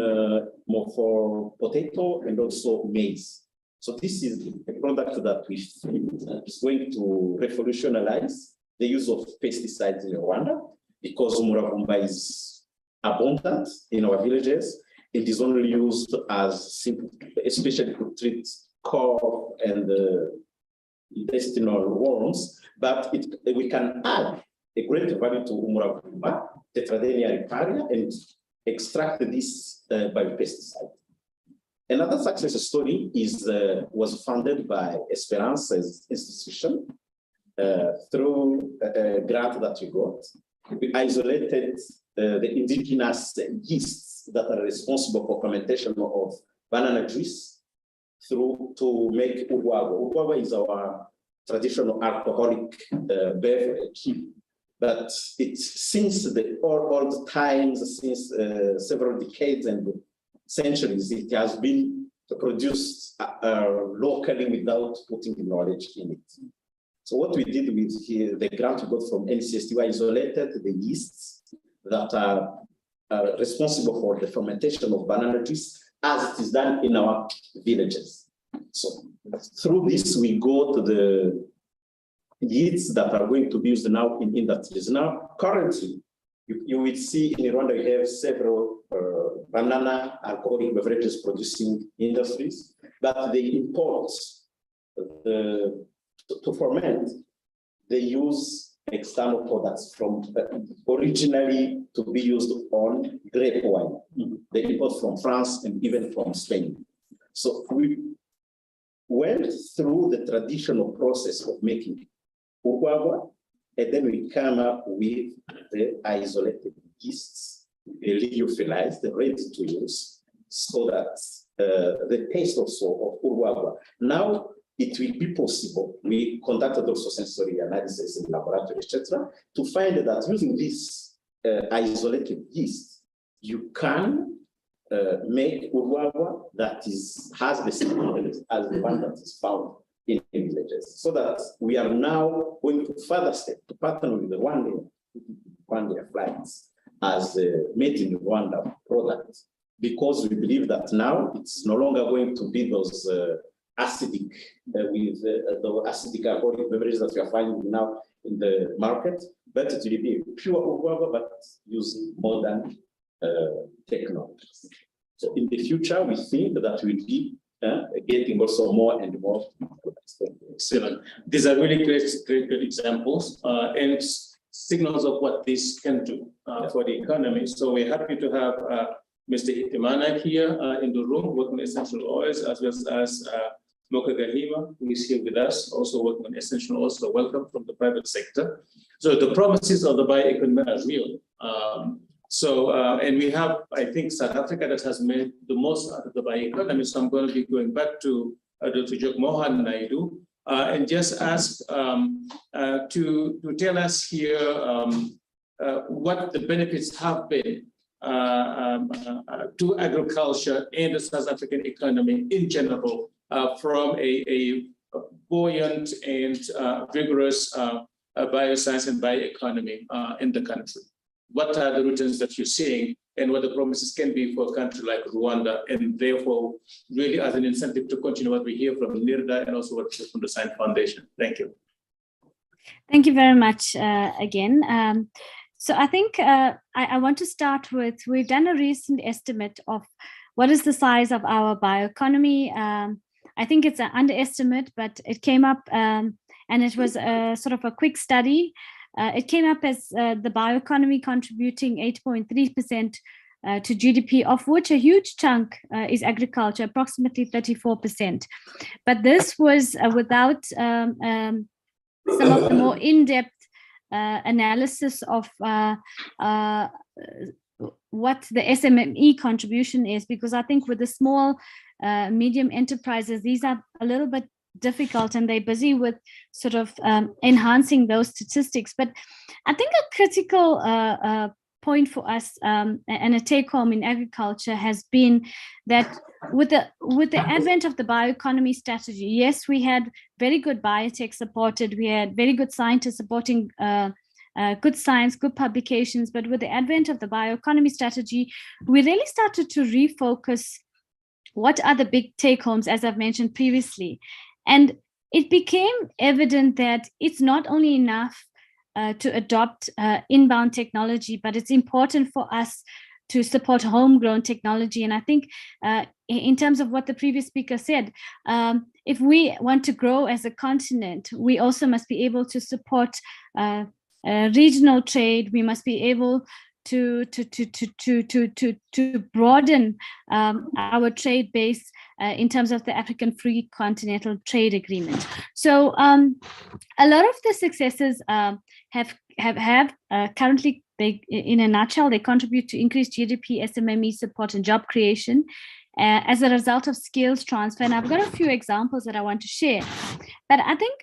more for potato and also maize. So this is a product that we think is going to revolutionize the use of pesticides in Rwanda because umuravumba is abundant in our villages. It is only used as simple, especially to treat cough and intestinal worms, but we can add a great value to umuravumba, Tetradenea riparia, and extract this biopesticide. Another success story was funded by Esperance's institution through a grant that we got. We isolated the indigenous yeasts yeasts that are responsible for fermentation of banana juice through to make urwagwa. Urwagwa is our traditional alcoholic beverage, but it's since the old times, since several decades and centuries, it has been produced locally without putting knowledge in it. So what we did with here, the grant we got from NCST, we isolated the yeasts that are responsible for the fermentation of banana juice as it is done in our villages. So through this, we go to the yeasts that are going to be used now in industries. Now, currently, you will see in Rwanda, we have several banana alcoholic beverages producing industries, but they import to ferment, they use external products from originally to be used on grape wine. They import from France and even from Spain. So we went through the traditional process of making urwagwa, and then we come up with the isolated yeasts, lyophilized, ready to use, so that the taste also of urwagwa. Now, it will be possible. We conducted also sensory analysis in laboratory, etc., to find that using this isolated yeast, you can make urwagwa that has the same qualities as the one that is found in villages. So that we are now going to further step to partner with the Rwandan flights as made in Rwanda product, because we believe that now it's no longer going to be those acidic the acidic alcoholic beverages that we are finding now in the market, but it will be pure urwagwa, but using modern technologies. So in the future, we think that we'll be getting also more and more products. Excellent. These are really great examples and signals of what this can do for the economy. So we're happy to have Mr. Hitimana here in the room working on essential oils, as well as Moka Gahima, who is here with us, also working on essential oils. So welcome from the private sector. So the promises of the bioeconomy are real. And we have, I think, South Africa that has made the most out of the bioeconomy. So I'm going to be going back to Dr. Jogmohan Naidu and just ask to tell us here what the benefits have been to agriculture and the South African economy in general from a buoyant and vigorous bioscience and bioeconomy in the country. What are the returns that you're seeing and what the promises can be for a country like Rwanda, and therefore really as an incentive to continue what we hear from NIRDA and also what we hear from the Science Foundation. Thank you. Thank you very much again. So I think I want to start with, we've done a recent estimate of what is the size of our bioeconomy. I think it's an underestimate, but it came up and it was a sort of a quick study. It came up as the bioeconomy contributing 8.3% to GDP, of which a huge chunk is agriculture, approximately 34%. But this was without some of the more in-depth analysis of what the SMME contribution is, because I think with the small, medium enterprises, these are a little bit difficult and they're busy with sort of enhancing those statistics. But I think a critical point for us and a take home in agriculture has been that with the advent of the bioeconomy strategy, yes, we had very good biotech supported, we had very good scientists supporting good science, good publications, but with the advent of the bioeconomy strategy, we really started to refocus what are the big take homes, as I've mentioned previously. And it became evident that it's not only enough to adopt inbound technology, but it's important for us to support homegrown technology. And I think in terms of what the previous speaker said, if we want to grow as a continent, we also must be able to support regional trade. We must be able to broaden our trade base in terms of the African Free Continental Trade Agreement. So a lot of the successes have currently in a nutshell, they contribute to increased GDP, SMME support, and job creation as a result of skills transfer. And I've got a few examples that I want to share. But I think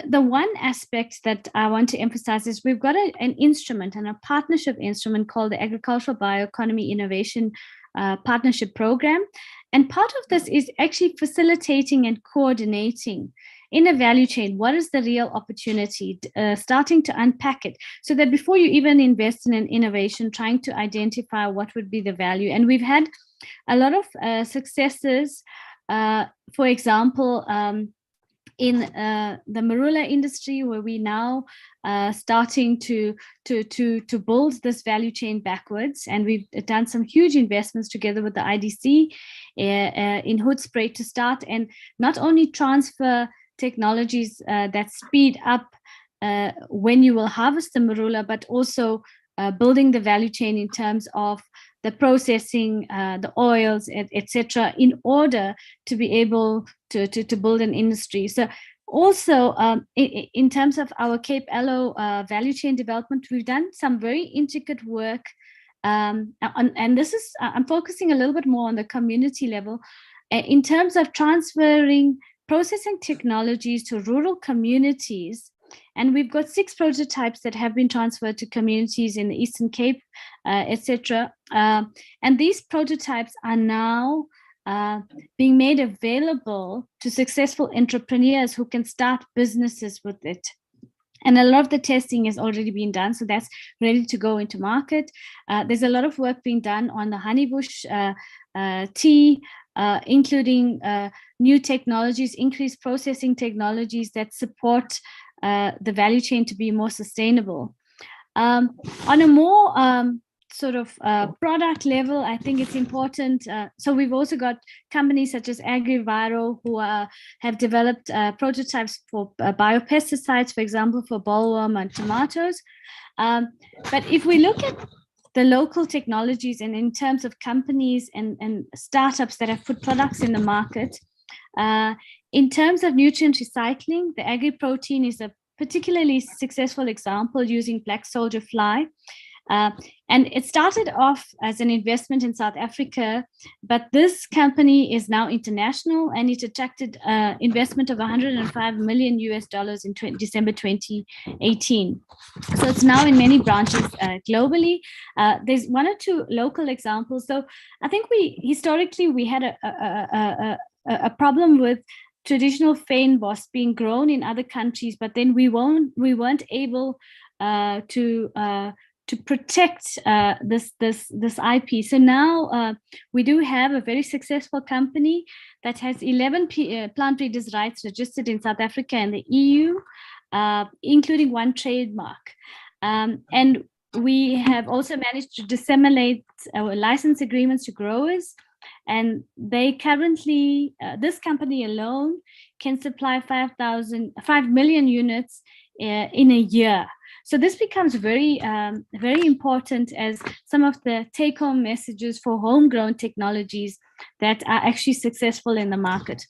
the one aspect that I want to emphasize is we've got an instrument and a partnership instrument called the Agricultural Bioeconomy Innovation Partnership Program. And part of this is actually facilitating and coordinating in a value chain. What is the real opportunity? Starting to unpack it so that before you even invest in an innovation, trying to identify what would be the value. And we've had a lot of successes, for example, in the marula industry, where we now starting to build this value chain backwards, and we've done some huge investments together with the IDC in Hoedspruit to start and not only transfer technologies that speed up when you will harvest the marula, but also building the value chain in terms of the processing, the oils, etc., in order to be able to build an industry. So also in terms of our Cape Aloe value chain development, we've done some very intricate work. And this is, I'm focusing a little bit more on the community level in terms of transferring processing technologies to rural communities. And we've got 6 prototypes that have been transferred to communities in the Eastern Cape, etc. And these prototypes are now being made available to successful entrepreneurs who can start businesses with it. And a lot of the testing has already been done, so that's ready to go into market. There's a lot of work being done on the honeybush tea, including new technologies, increased processing technologies that support the value chain to be more sustainable. On a more sort of product level, I think it's important. So we've also got companies such as AgriViro who have developed prototypes for biopesticides, for example, for bollworm and tomatoes. But if we look at the local technologies and in terms of companies and startups that have put products in the market, in terms of nutrient recycling, the agri-protein is a particularly successful example using black soldier fly. And it started off as an investment in South Africa, but this company is now international, and it attracted investment of $105 million in December 2018. So it's now in many branches globally. There's 1 or 2 local examples. So I think historically we had a problem with traditional fynbos being grown in other countries, but then we weren't able to protect this IP. So now we do have a very successful company that has 11 plant breeders' rights registered in South Africa and the EU, including 1 trademark. And we have also managed to disseminate our license agreements to growers. And they currently, this company alone can supply 5 million units in a year. So this becomes very, very important as some of the take-home messages for homegrown technologies that are actually successful in the market.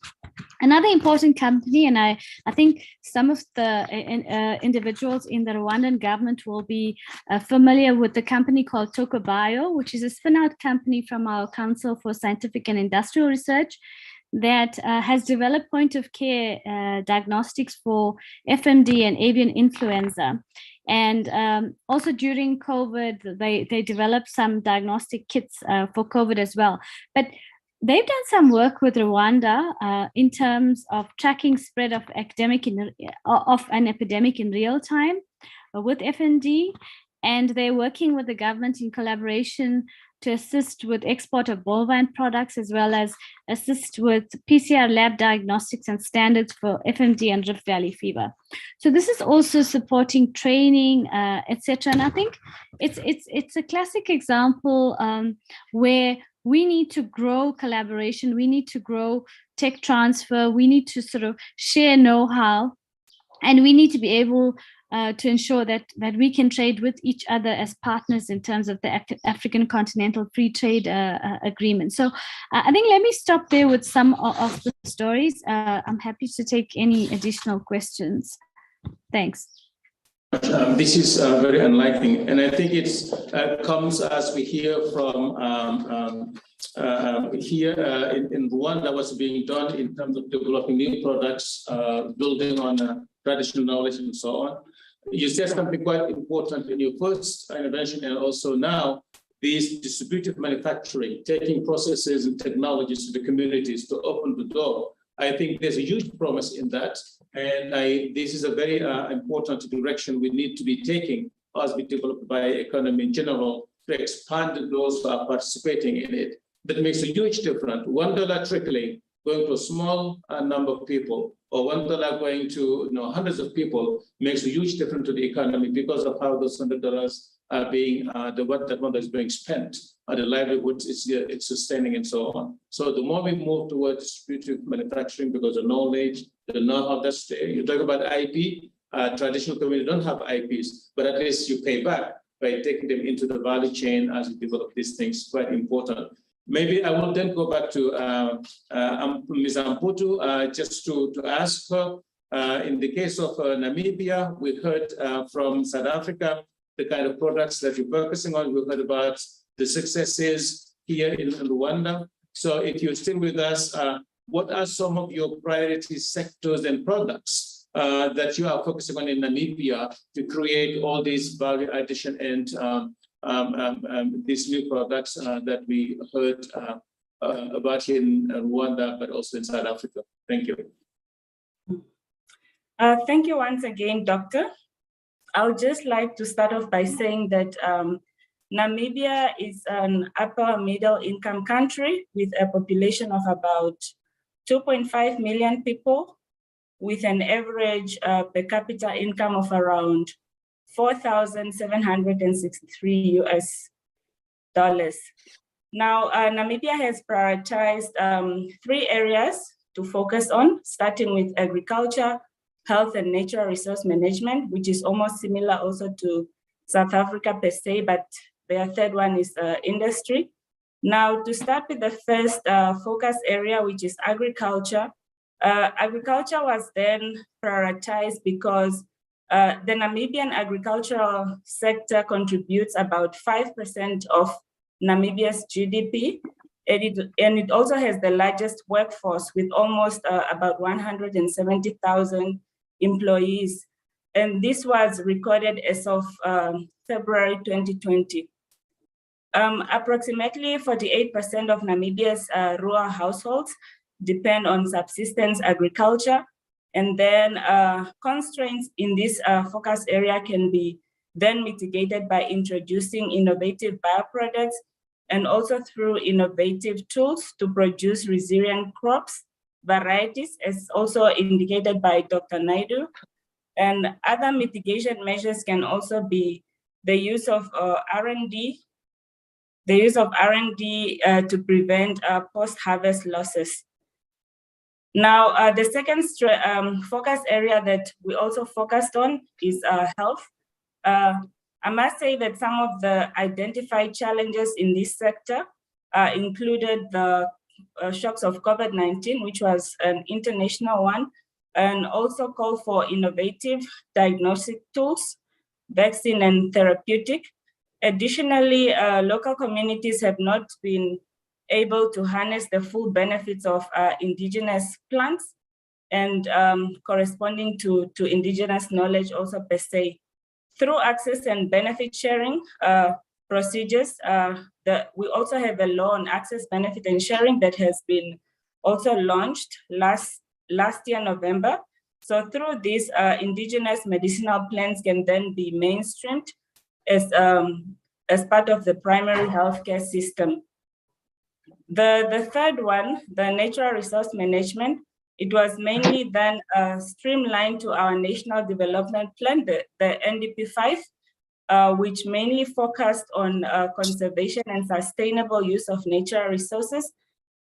Another important company, and I think some of the individuals in the Rwandan government will be familiar with the company called Toko Bio, which is a spin-out company from our Council for Scientific and Industrial Research that has developed point-of-care diagnostics for FMD and avian influenza. And also during COVID, they developed some diagnostic kits for COVID as well. But they've done some work with Rwanda in terms of tracking spread of an epidemic in real time with FMD. And they're working with the government in collaboration to assist with export of bovine products, as well as assist with PCR lab diagnostics and standards for FMD and Rift Valley fever. So this is also supporting training, etc. And I think it's a classic example where we need to grow collaboration, we need to grow tech transfer, we need to sort of share know-how, and we need to be able to ensure that we can trade with each other as partners in terms of the African Continental Free Trade Agreement. So I think let me stop there with some of the stories. I'm happy to take any additional questions. Thanks. This is very enlightening, and I think it comes as we hear from here in Rwanda what's being done in terms of developing new products, building on traditional knowledge and so on. You said something quite important in your first intervention, and also now, this distributive manufacturing, taking processes and technologies to the communities to open the door. I think there's a huge promise in that. And this is a very important direction we need to be taking as we develop bioeconomy in general to expand those who are participating in it. That makes a huge difference. $1 trickling going to a small number of people, or $1 going to hundreds of people makes a huge difference to the economy because of how those $100 are being that money is being spent, the livelihoods it's sustaining and so on. So the more we move towards distributive manufacturing, because of knowledge, the know-how, that's you talk about IP. Traditional communities don't have IPs, but at least you pay back by taking them into the value chain as we develop these things. Quite important. Maybe I will then go back to Ms. Amputu just to ask her. In the case of Namibia, we heard from South Africa the kind of products that you're focusing on. We heard about the successes here in Rwanda. So if you're still with us, what are some of your priority sectors and products that you are focusing on in Namibia to create all these value addition and these new products that we heard about here in Rwanda, but also in South Africa? Thank you. Thank you once again, Doctor. I would just like to start off by saying that Namibia is an upper middle income country with a population of about 2.5 million people, with an average per capita income of around $4,763 US. Now, Namibia has prioritized 3 areas to focus on, starting with agriculture, health and natural resource management, which is almost similar also to South Africa per se, but their third one is industry. Now, to start with the first focus area, which is agriculture. Agriculture was then prioritized because the Namibian agricultural sector contributes about 5% of Namibia's GDP, and it also has the largest workforce with almost about 170,000 employees. And this was recorded as of February 2020. Approximately 48% of Namibia's rural households depend on subsistence agriculture. And then constraints in this focus area can be then mitigated by introducing innovative bioproducts and also through innovative tools to produce resilient crops, varieties, as also indicated by Dr. Naidu. And other mitigation measures can also be the use of R&D, to prevent post-harvest losses. Now, the second focus area that we also focused on is health. I must say that some of the identified challenges in this sector included the shocks of COVID-19, which was an international one, and also call for innovative diagnostic tools, vaccine and therapeutic. Additionally, local communities have not been able to harness the full benefits of indigenous plants and corresponding to indigenous knowledge also per se. Through access and benefit sharing procedures, we also have a law on access, benefit and sharing that has been also launched last year, November. So through this, indigenous medicinal plants can then be mainstreamed as part of the primary healthcare system. The third one, the natural resource management, it was mainly then streamlined to our National Development Plan, the NDP5, which mainly focused on conservation and sustainable use of natural resources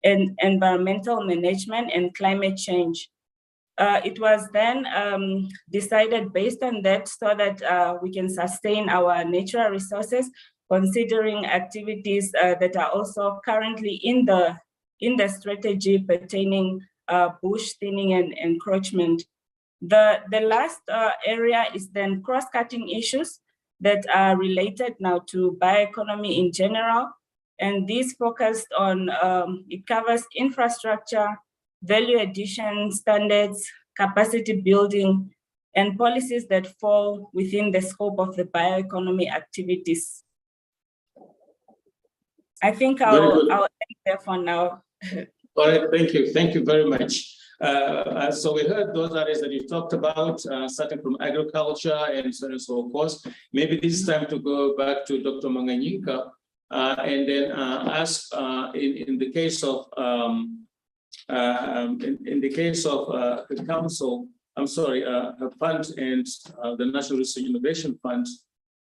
and environmental management and climate change. It was then decided based on that so that we can sustain our natural resources, considering activities that are also currently in the strategy pertaining bush thinning and encroachment. The last area is then cross-cutting issues that are related now to bioeconomy in general. And this focused on, it covers infrastructure, value addition standards, capacity building, and policies that fall within the scope of the bioeconomy activities. I think I'll end there for now. All right, thank you. Thank you very much. So we heard those areas that you talked about, starting from agriculture and so on and so forth. Maybe this is time to go back to Dr. Manganyinka and then ask in the case of the council, I'm sorry, her fund and the National Research Innovation Fund,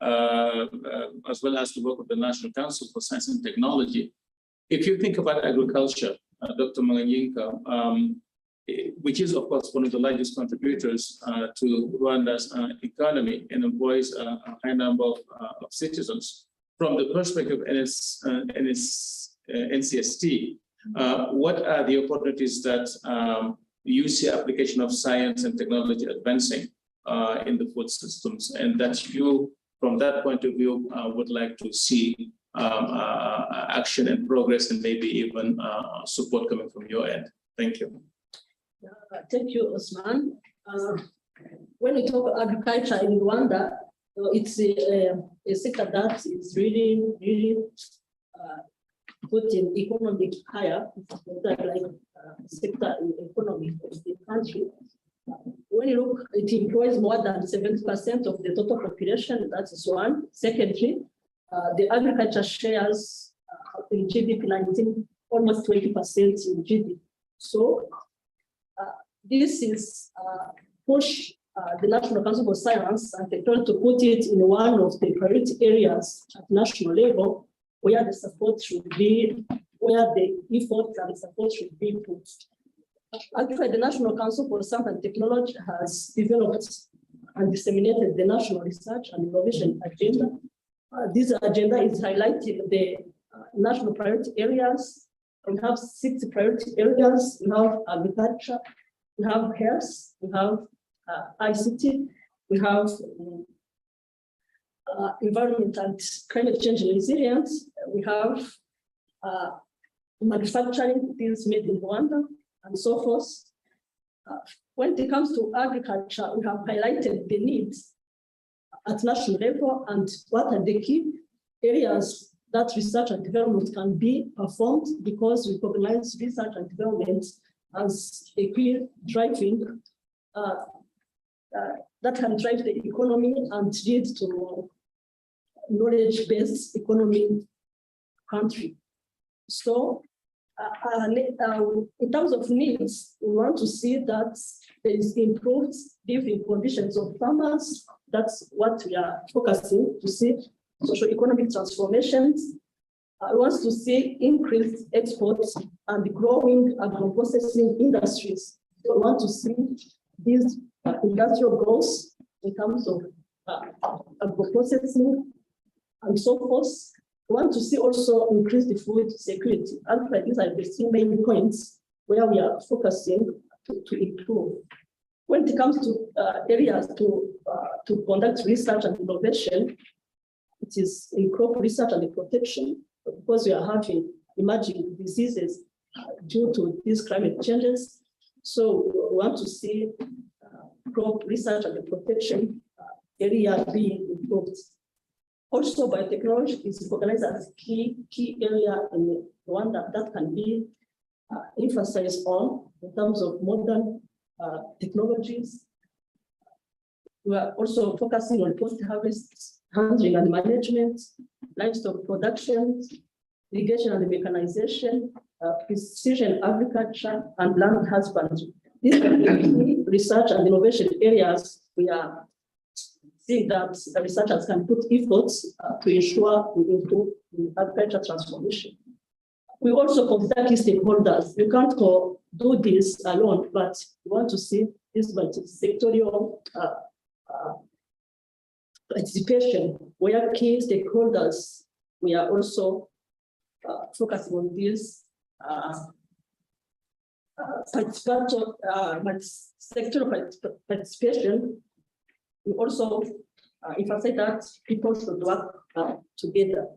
as well as the work of the National Council for Science and Technology. If you think about agriculture, Dr. Manganyinka, which is, of course, one of the largest contributors to Rwanda's economy and employs a high number of citizens. From the perspective of NCST, what are the opportunities that you see application of science and technology advancing in the food systems, and that you, from that point of view, would like to see action and progress and maybe even support coming from your end? Thank you. Thank you, Osman. When we talk about agriculture in Rwanda, it's a sector that is really putting economic higher, like sector in economy of the country. When you look, it employs more than 70% of the total population. That is one. Secondly, the agriculture shares in GDP 19, almost 20% in GDP. So this is push the National Council for Science and Technology to put it in one of the priority areas at national level, where the support should be, where the efforts and the support should be put. Actually, the National Council for Science and Technology has developed and disseminated the National Research and Innovation Agenda. This agenda is highlighting the national priority areas. We have 6 priority areas. We have agriculture, we have health, we have ICT, we have environment and climate change and resilience, we have manufacturing, things made in Rwanda, and so forth. When it comes to agriculture, we have highlighted the needs at national level and what are the key areas that research and development can be performed, because we recognize research and development as a key driving that can drive the economy and lead to knowledge-based economy country. So in terms of needs, we want to see that there is improved living conditions of farmers. That's what we are focusing to see. Social economic transformations. I want to see increased exports and growing agro-processing industries. So I want to see these industrial goals in terms of agro-processing and so forth. I want to see also increased food security. And these are the 3 main points where we are focusing to improve. When it comes to areas to conduct research and innovation, it is in crop research and protection, because we are having emerging diseases due to these climate changes. So we want to see crop research and protection area being improved. Also, biotechnology is recognized as key area in Rwanda that can be emphasized on in terms of modern technologies. We are also focusing on post-harvest handling and management, livestock production, irrigation and mechanization, precision agriculture, and land husbandry. These are the key research and innovation areas we are seeing that researchers can put efforts to ensure we improve the agriculture transformation. We also consider key stakeholders. You can't do this alone, but we want to see this multi-sectorial participation, where key stakeholders, we are also focusing on this sectoral participation, we also emphasize that people should work together.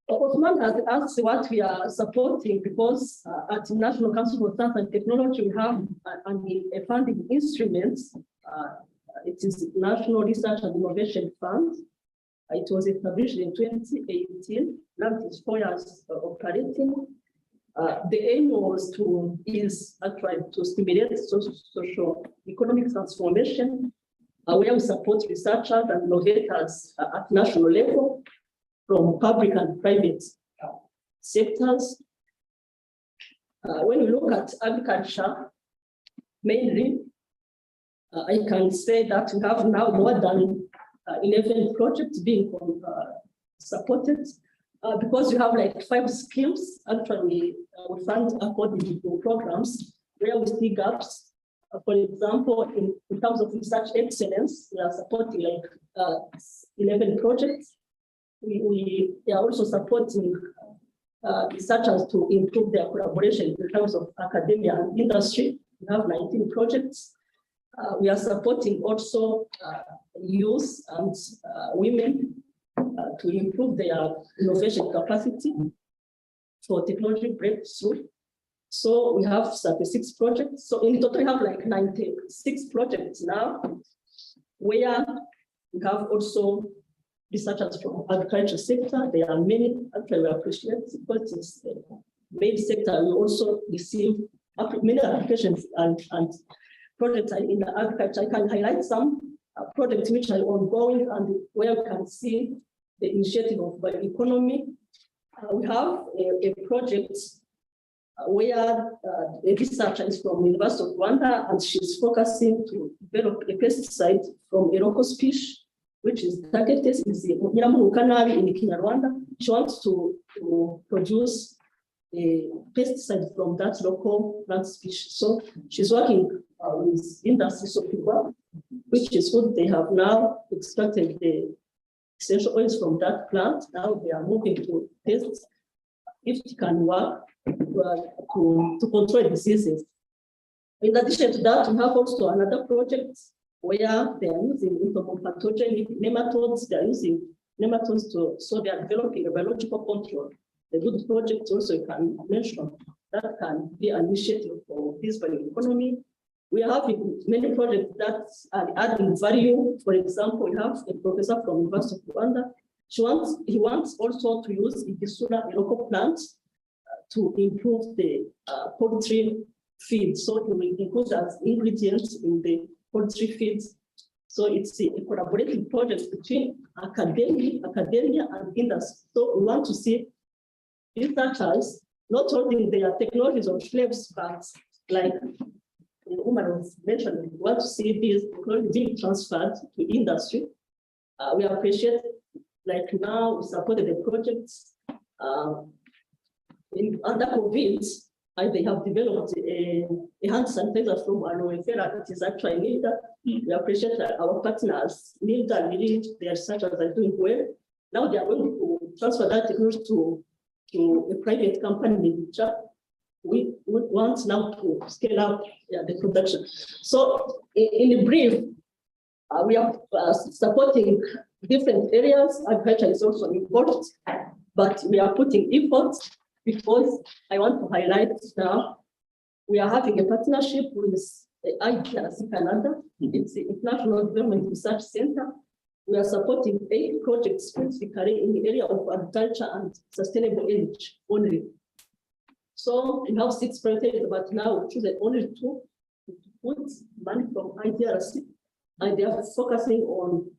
Osman has asked what we are supporting because at National Council for Science and Technology, we have a funding instrument. It is National Research and Innovation Fund. It was established in 2018. Now it is 4 years operating. The aim is actually to stimulate social economic transformation, where we support researchers and innovators at national level from public and private sectors. When we look at agriculture, mainly, I can say that we have now more than 11 projects being supported because we have like 5 schemes. Actually, we fund according to programs where we see gaps. For example, in terms of research excellence, we are supporting like 11 projects. We are also supporting researchers to improve their collaboration in terms of academia and industry. We have 19 projects. We are supporting also youth and women to improve their innovation capacity for technology breakthrough. So we have 36 projects. So in total, we have like 96 projects now, where we have also researchers from agriculture sector. There are many, actually we appreciate because it's the main sector. We also receive many applications and projects in the agriculture. I can highlight some projects which are ongoing and where we can see the initiative of Bioeconomy. We have a project where a researcher is from the University of Rwanda, and she's focusing to develop a pesticide from a local species, which is targeted in Kinyarwanda. She wants to produce a pesticide from that local plant species. So she's working with industry so people, which is good. They have now extracted the essential oils from that plant. Now they are moving to test if it can work to control diseases. In addition to that, we have also another project where they are using pathogenic nematodes. They are using nematodes so they are developing a biological control. The good project also you can mention that can be an initiative for this bioeconomy. We have many projects that are adding value. For example, we have a professor from University of Rwanda. He wants also to use Igisura, a local plant, to improve the poultry feed. So it will include as ingredients in the poultry feeds. So it's a collaborative project between academia and industry. So we want to see researchers not holding their technologies on shelves, but like Umar was mentioning, we want to see these technologies being transferred to industry. We appreciate, like now, we supported the projects under COVID, they have developed a hand sanitizer from aloe vera that is actually Nilda. We appreciate that our partners, Nilda and Nilda, their researchers are doing well. Now they are going to transfer that technology to a private company in Niger. We want now to scale up the production. So in brief, we are supporting different areas. Agriculture is also important, but we are putting efforts because I want to highlight now, we are having a partnership with the IPRC Canada. It's the International Development Research Center. We are supporting 8 projects specifically in the area of agriculture and sustainable energy only. So we have 6 priorities, but now we choose only 2 to put money from IDRC, and they are focusing on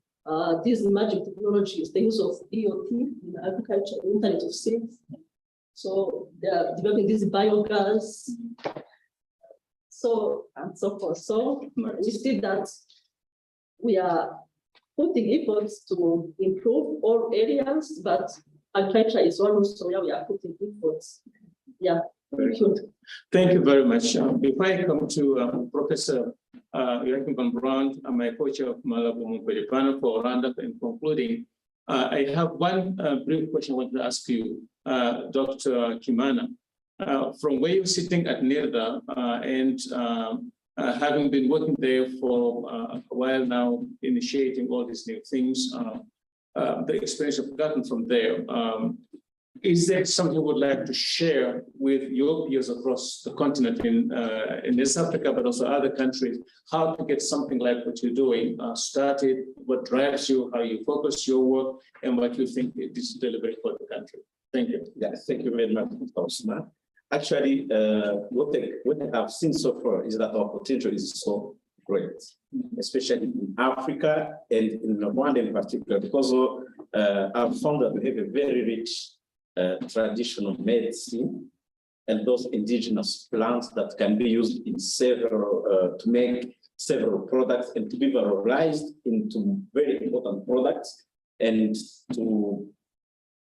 these emerging technologies, the use of EOT in agriculture, Internet of Things. So they are developing this biogas, so and so forth. So we see that we are putting efforts to improve all areas, but agriculture is one also where we are putting efforts. Yeah, thank you. Thank you very much. Before I come to Professor Joachim van Brand, my co-chair of Malabo Montpellier panel for Rwanda, in concluding, I have one brief question I want to ask you, Dr. Kimana. from where you're sitting at NIRDA and having been working there for a while now, initiating all these new things, the experience you've gotten from there, is there something you would like to share with your peers across the continent in East Africa, but also other countries, how to get something like what you're doing started, what drives you, how you focus your work, and what you think it is delivering for the country? Thank you. Yes, thank you very much, Osman. Actually, what I have seen so far is that our potential is so great, especially in Africa and in Rwanda in particular, because I've found that we have a very rich traditional medicine and those indigenous plants that can be used in several, to make several products and to be valorized into very important products and to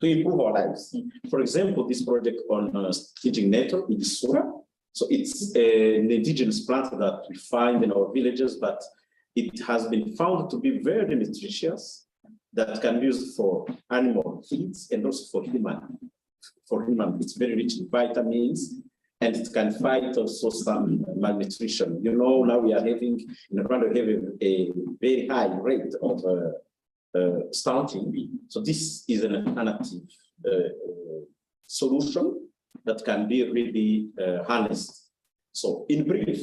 improve our lives. For example, this project on strategic network is Sura. So it's an indigenous plant that we find in our villages, but it has been found to be very nutritious, that can be used for animal feeds and also for human. It's very rich in vitamins, and it can fight also some malnutrition. You know, now we are having, in Rwanda, we have a very high rate of stunting. So this is an alternative solution that can be really harnessed. So in brief,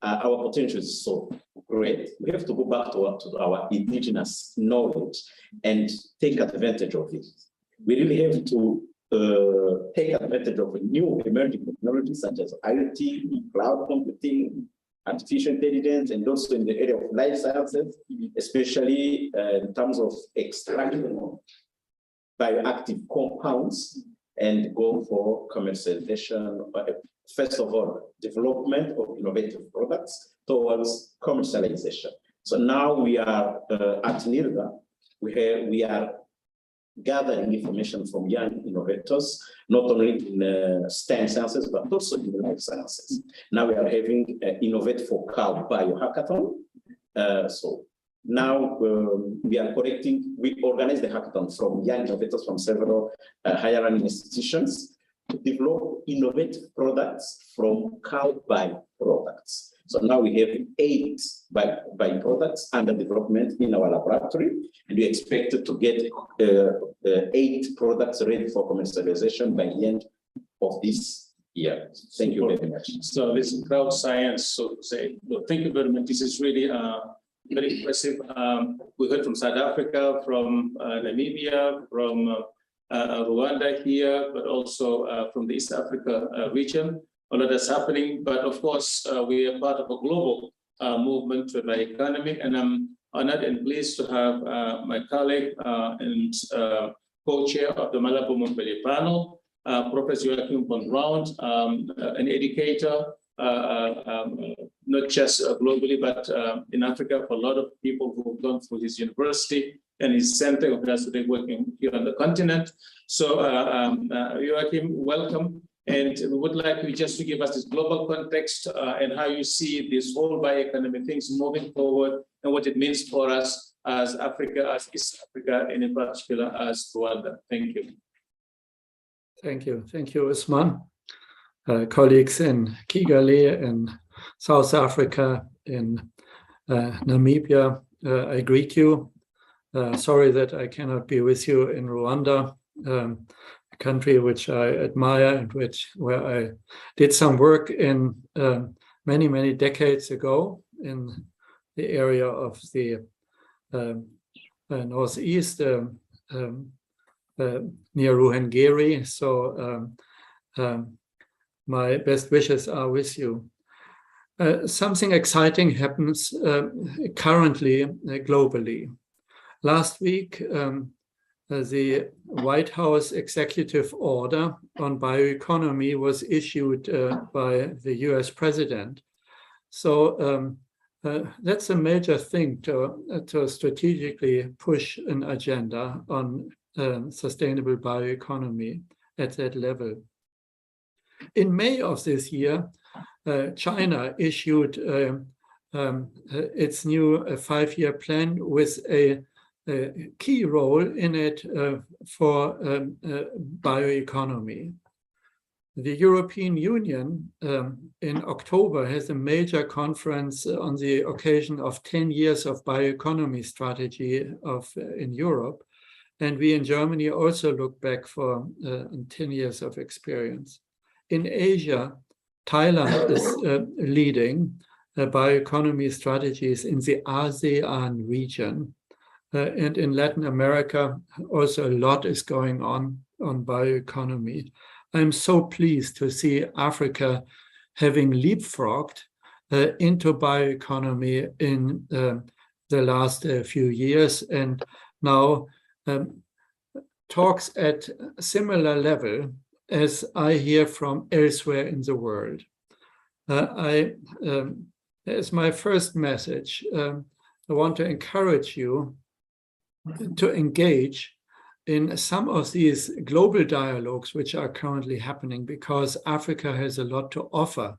our potential is so great. We have to go back to our indigenous knowledge and take advantage of it. We really have to take advantage of new emerging technologies such as IoT, cloud computing, artificial intelligence, and also in the area of life sciences, especially in terms of extraction of bioactive compounds, and go for commercialization. First of all, development of innovative products towards commercialization. So now we are at NIRDA, we are gathering information from young innovators, not only in STEM sciences, but also in life sciences. Now we are having Innovate for Cow Biohackathon. So now we are collecting, we organize the hackathon from young innovators from several higher learning institutions to develop innovative products from cow byproducts. So now we have 8 byproducts under development in our laboratory, and we expect to get 8 products ready for commercialization by the end of this year. Thank you very much. So this is crowd science, so to say. Well, thank you very much. This is really very impressive. We heard from South Africa, from Namibia, from Rwanda here, but also from the East Africa region. A lot that's happening, but of course, we are part of a global movement to bioeconomy, and I'm honored and pleased to have my colleague and co-chair of the Malabo Montpellier panel, Professor Joachim von Round, an educator, not just globally, but in Africa, for a lot of people who have gone through his university and his center of today working here on the continent. So Joachim, welcome. And we would like you just to give us this global context and how you see this whole bioeconomy things moving forward and what it means for us as Africa, as East Africa, and in particular as Rwanda. Thank you. Thank you. Thank you, Usman. Colleagues in Kigali, in South Africa, in Namibia, I greet you. Sorry that I cannot be with you in Rwanda. A country which I admire and where I did some work in many decades ago in the area of the northeast near Ruhengeri. So my best wishes are with you. Something exciting happens currently globally. Last week, the White House executive order on bioeconomy was issued by the US president. So that's a major thing to strategically push an agenda on sustainable bioeconomy at that level. In May of this year, China issued its new 5-year plan with a key role in it for bioeconomy. The European Union in October has a major conference on the occasion of 10 years of bioeconomy strategy in Europe. And we in Germany also look back for 10 years of experience. In Asia, Thailand is leading bioeconomy strategies in the ASEAN region. And in Latin America, also a lot is going on bioeconomy. I'm so pleased to see Africa having leapfrogged into bioeconomy in the last few years, and now talks at a similar level as I hear from elsewhere in the world. As my first message, I want to encourage you to engage in some of these global dialogues which are currently happening, because Africa has a lot to offer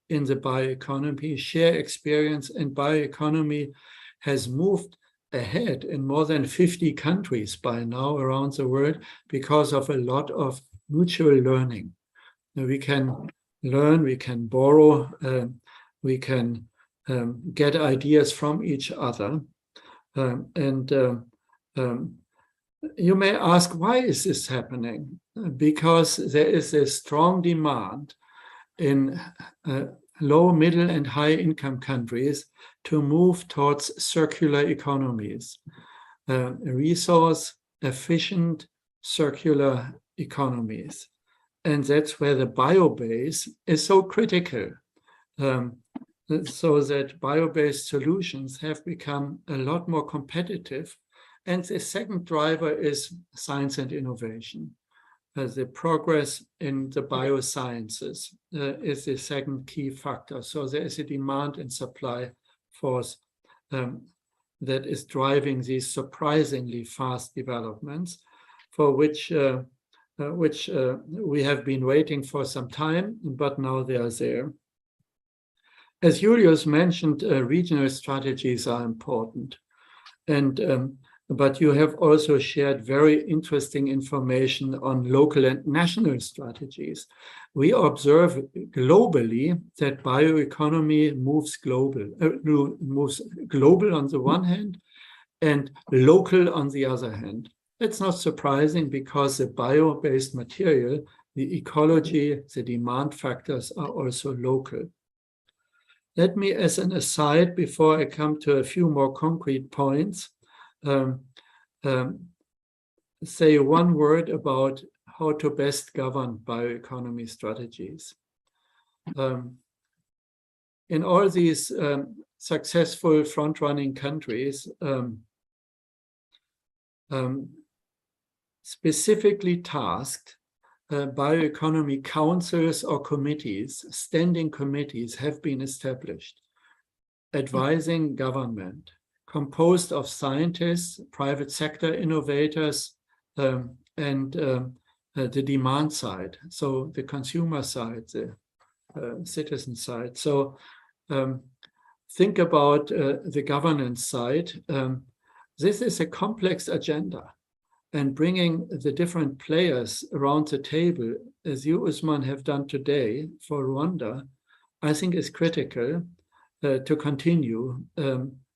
in the bioeconomy, share experience, and bioeconomy has moved ahead in more than 50 countries by now around the world because of a lot of mutual learning. We can learn, we can borrow, we can get ideas from each other. You may ask, why is this happening? Because there is a strong demand in low, middle, and high income countries to move towards circular economies, resource efficient circular economies. And that's where the bio-base is so critical, so that bio-based solutions have become a lot more competitive. And the second driver is science and innovation. The progress in the biosciences is the second key factor. So there is a demand and supply force that is driving these surprisingly fast developments, for which we have been waiting for some time, but now they are there. As Julius mentioned, regional strategies are important. But you have also shared very interesting information on local and national strategies. We observe globally that bioeconomy moves global on the one hand and local on the other hand. It's not surprising because the bio-based material, the ecology, the demand factors are also local. Let me, as an aside, before I come to a few more concrete points, say one word about how to best govern bioeconomy strategies. In all these successful front-running countries, specifically tasked bioeconomy councils or committees, standing committees have been established, advising government, composed of scientists, private sector innovators, and the demand side, so the consumer side, the citizen side. So think about the governance side. This is a complex agenda, and bringing the different players around the table, as you, Usman, have done today for Rwanda, I think is critical to continue.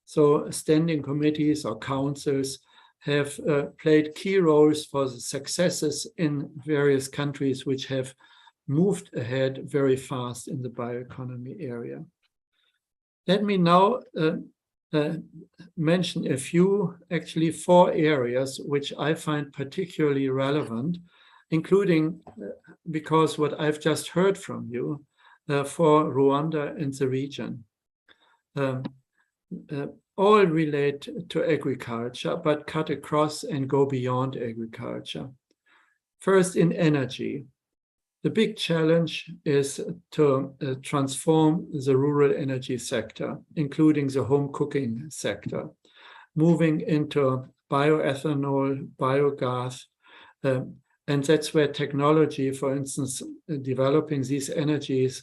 So standing committees or councils have played key roles for the successes in various countries which have moved ahead very fast in the bioeconomy area. Let me now mention a few, actually 4 areas which I find particularly relevant, including because what I've just heard from you for Rwanda and the region. All relate to agriculture, but cut across and go beyond agriculture. First, in energy. The big challenge is to transform the rural energy sector, including the home cooking sector, moving into bioethanol, biogas, and that's where technology, for instance, developing these energies,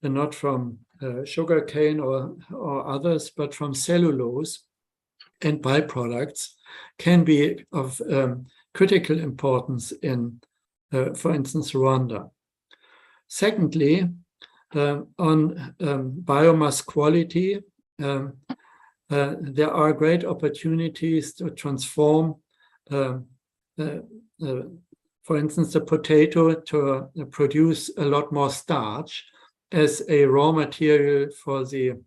not from sugarcane or others, but from cellulose and byproducts, can be of critical importance in, for instance, Rwanda. Secondly, on biomass quality, there are great opportunities to transform, for instance, the potato to produce a lot more starch as a raw material for the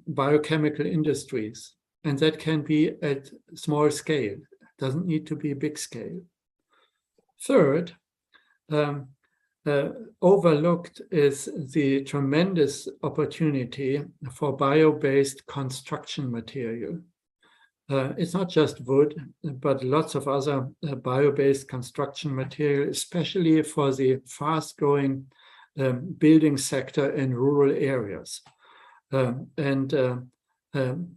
biochemical industries. And that can be at small scale. It doesn't need to be big scale. Third, overlooked is the tremendous opportunity for bio-based construction material. It's not just wood, but lots of other bio-based construction material, especially for the fast-growing building sector in rural areas.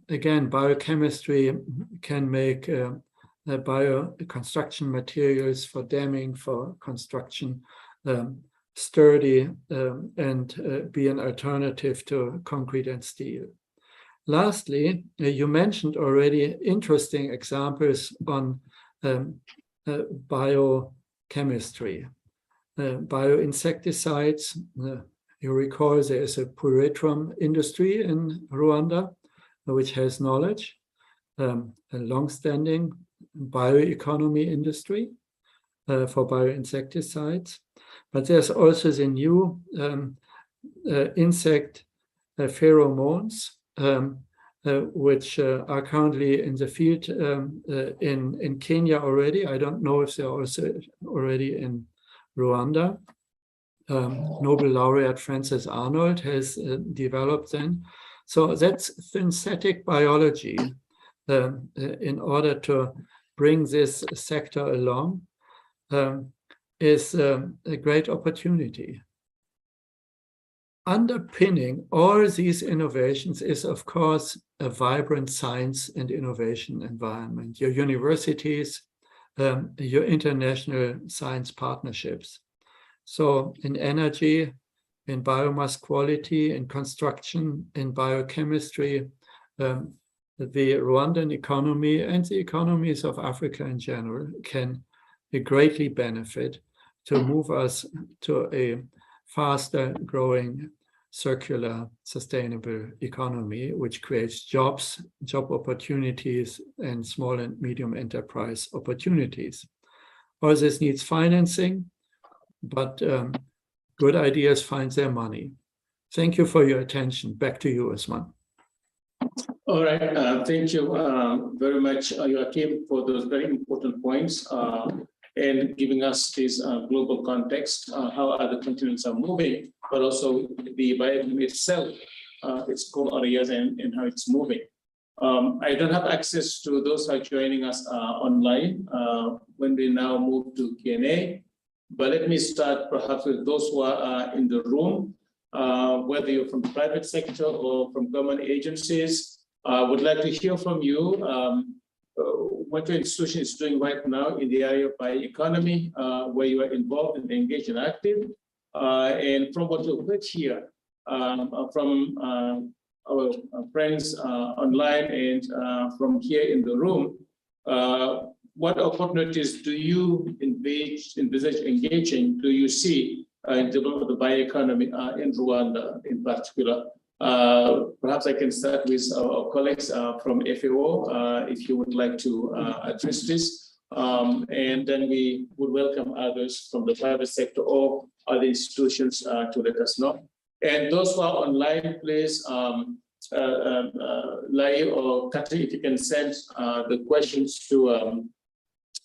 Again, biochemistry can make bio-construction materials for damming, for construction, sturdy and be an alternative to concrete and steel. Lastly, you mentioned already interesting examples on biochemistry. Bio-insecticides, you recall there is a pyrethrum industry in Rwanda, which has knowledge, a long-standing bioeconomy industry for bioinsecticides. But there's also the new insect pheromones, which are currently in the field in Kenya already. I don't know if they're also already in Rwanda. Nobel laureate Frances Arnold has developed them. So that's synthetic biology in order to bring this sector along is a great opportunity. Underpinning all these innovations is, of course, a vibrant science and innovation environment, your universities, your international science partnerships. So in energy, in biomass quality, in construction, in biochemistry, the Rwandan economy and the economies of Africa in general can greatly benefit to move us to a faster growing, circular, sustainable economy, which creates jobs, job opportunities, and small and medium enterprise opportunities. All this needs financing, but good ideas find their money. Thank you for your attention. Back to you, Usman. All right, thank you very much, Joachim, for those very important points and giving us this global context, how other continents are moving, but also the bioeconomy itself, its core areas and how it's moving. I don't have access to those who are joining us online when we now move to Q&A, but let me start perhaps with those who are in the room, whether you're from the private sector or from government agencies. I would like to hear from you what your institution is doing right now in the area of bioeconomy, where you are involved and engaged and active. And from what you've heard here from our friends online and from here in the room, what opportunities do you envisage engaging, do you see in development of the bioeconomy in Rwanda in particular? Perhaps I can start with our colleagues from FAO, if you would like to address this, and then we would welcome others from the private sector or other institutions to let us know. And those who are online, please, Lai or Katri, if you can send the questions to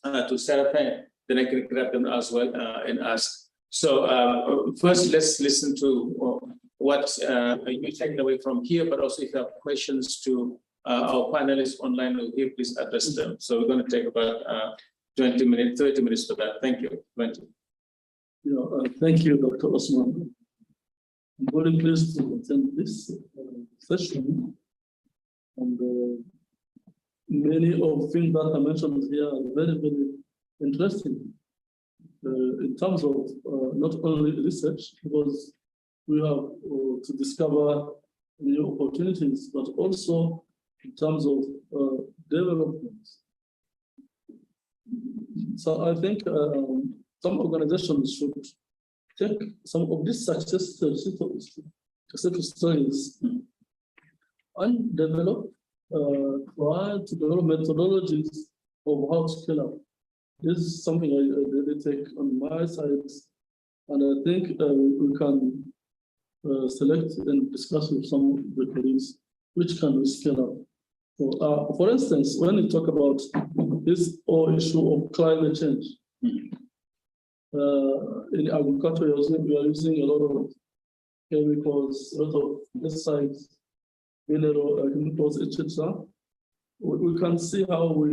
Seraphin, then I can grab them as well and ask. So first, let's listen to what you taken away from here, but also if you have questions to our panelists online, please address them. So we're going to take about 20 minutes, 30 minutes for that. Thank you. 20. Thank you, Dr. Osman. I'm very pleased to attend this session. And many of things that I mentioned here are very, very interesting in terms of not only research, because we have to discover new opportunities, but also in terms of development. So I think some organizations should take some of these success stories and develop, try to develop methodologies of how to scale up. This is something I really take on my side, and I think we can select and discuss with some of the colleagues which can we scale up. So, for instance, when you talk about this whole issue of climate change, in agriculture, we are using a lot of chemicals, a lot of pesticides, mineral chemicals, etc. We can see how we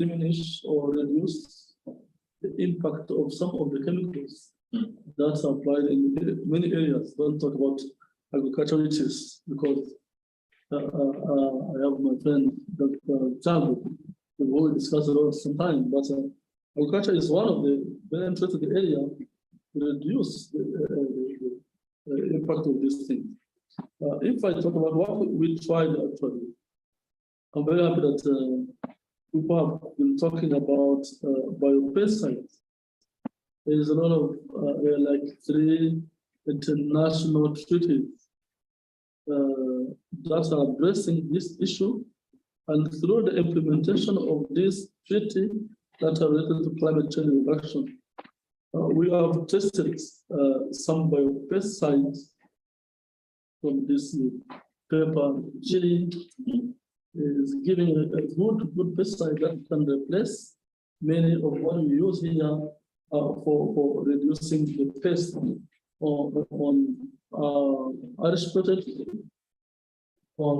diminish or reduce the impact of some of the chemicals that are applied in many areas. Don't talk about agriculture, which is because I have my friend Dr. Chabu, who will discuss a lot sometime, but agriculture is one of the very interesting area to reduce the impact of these things. If I talk about what we tried actually, I'm very happy that people have been talking about biopesticides. There is a lot of like 3 international treaties that are addressing this issue, and through the implementation of this treaty that are related to climate change reduction, we have tested some biopesticides from this paper. Chile is giving a good pesticide that can replace many of what we use here for reducing the pest on Irish potato, on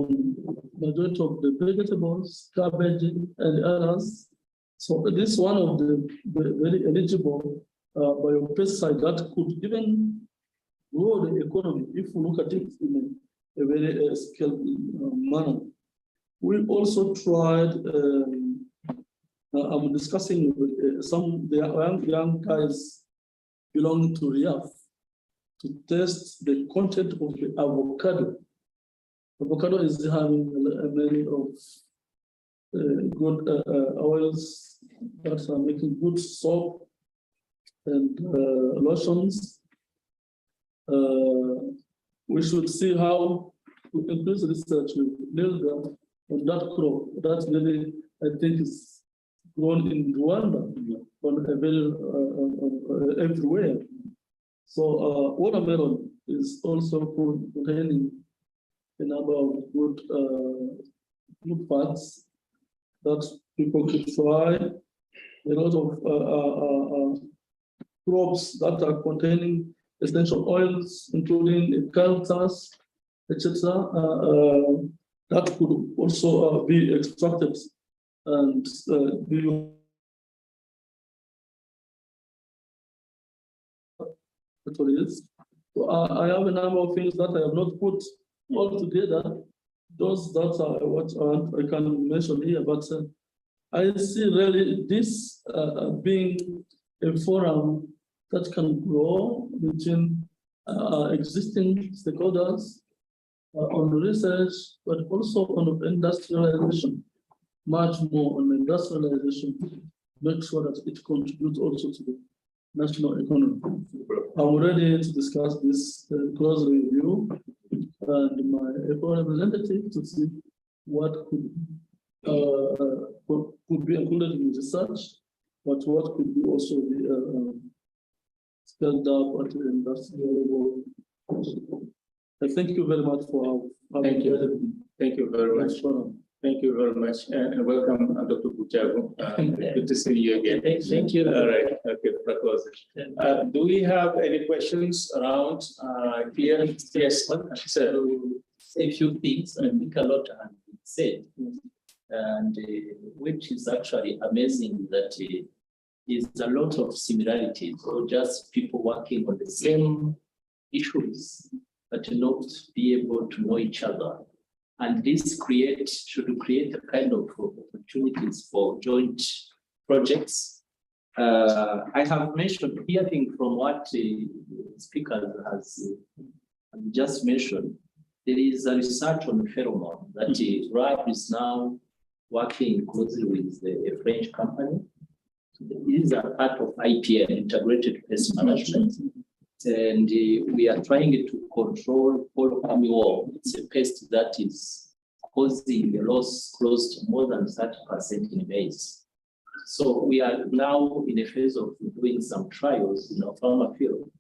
majority of the vegetables, cabbage, and others. So this is one of the very eligible biopesticide that could even grow the economy if we look at it in a very scaled manner. We also tried, I'm discussing with some young guys belonging to RIAF to test the content of the avocado. Avocado is having many of good oils that are making good soap and lotions. We should see how to increase research with on that crop. That really, I think, is grown in Rwanda on a very everywhere. So watermelon is also containing a number of good fats that people could try. A lot of crops that are containing essential oils, including eucalyptus, etc. That could also be extracted and be So I have a number of things that I have not put all together. Those that are what I can mention here, but I see really this being a forum that can grow between existing stakeholders on research, but also on industrialization, much more on industrialization, make sure that it contributes also to the national economy. I'm ready to discuss this closely with you and my representative to see what could be included in research, but what could be also be scaled up at the industrial level. I thank you very much for thank you. Thank you very much. Thank you very much, and welcome, Dr. Buchago. Good to see you again. Thank you. All right. Okay. Do we have any questions around here? Yes, sir. Say a few things. I think a lot have been said, and which is actually amazing that is a lot of similarities, or just people working on the same issues, but not be able to know each other. And this should create a kind of opportunities for joint projects. I have mentioned, hearing from what the speaker has just mentioned, there is a research on pheromone that RAB is now working closely with a French company these are part of IPM, Integrated Pest Management. And we are trying to control fall armyworm. It's a pest that is causing a loss close to more than 30% in maize. So we are now in a phase of doing some trials in our farmer field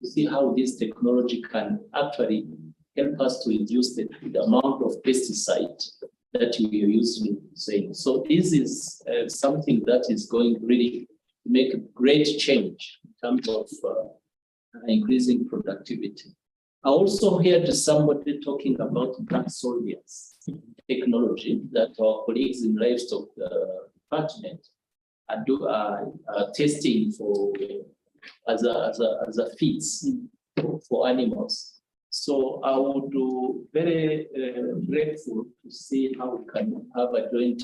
to see how this technology can actually help us to reduce the amount of pesticide that we are using. So this is something that is going to really make a great change in terms of increasing productivity. I also heard somebody talking about black soldiers technology that our colleagues in livestock department are testing for as a feeds for animals. So I would do very grateful to see how we can have a joint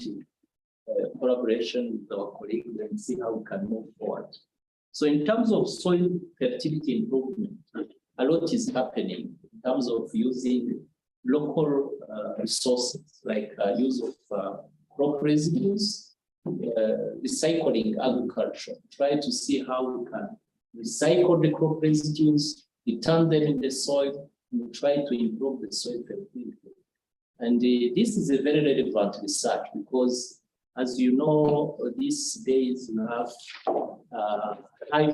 collaboration with our colleagues and see how we can move forward. So in terms of soil fertility improvement, a lot is happening in terms of using local resources like use of crop residues, recycling agriculture, try to see how we can recycle the crop residues, return them in the soil, and try to improve the soil fertility. And this is a very relevant research because, as you know, these days we have high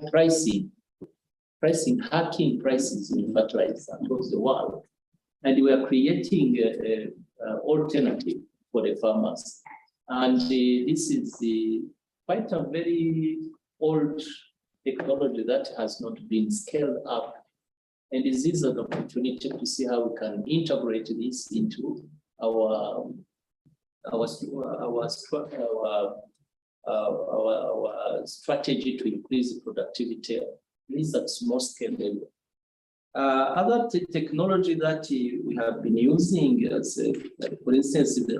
hacking prices in fertilizer across the world. And we are creating an alternative for the farmers. And this is quite a very old technology that has not been scaled up. And this is an opportunity to see how we can integrate this into our strategy to increase productivity. This is at small scale level. Other technology that we have been using, for instance, the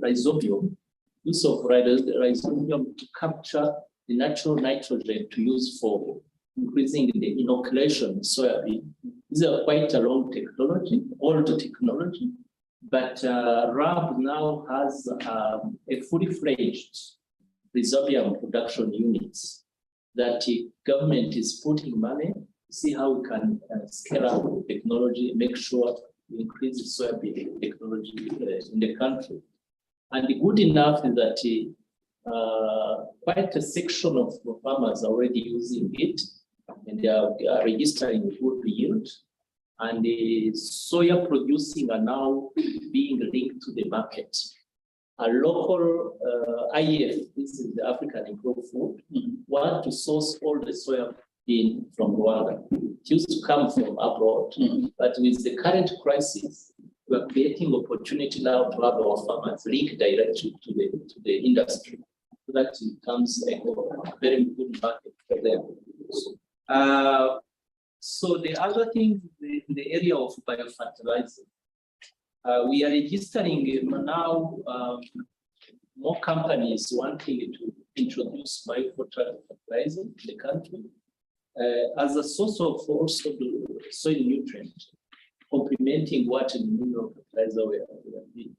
rhizobium, use of rhizobium to capture the natural nitrogen to use for increasing the inoculation of soybean. These are quite a long technology, old technology, but RAB now has a fully fledged rhizobium production units that the government is putting money to see how we can scale up technology, make sure we increase the soybean technology in the country. And good enough is that quite a section of farmers are already using it, and they are registering good yield. And the soya producing are now being linked to the market. A local IF, this is the African Improved Food, want to source all the soya bean from Rwanda. It used to come from abroad, but with the current crisis, we are creating opportunity now to have our farmers link directly to the industry, so that it becomes a very good market for them. So the other thing in the area of biofertilizer, we are registering now more companies wanting to introduce biofertilizer in the country as a source of also the soil nutrient, complementing what in mineral fertilizer we are doing.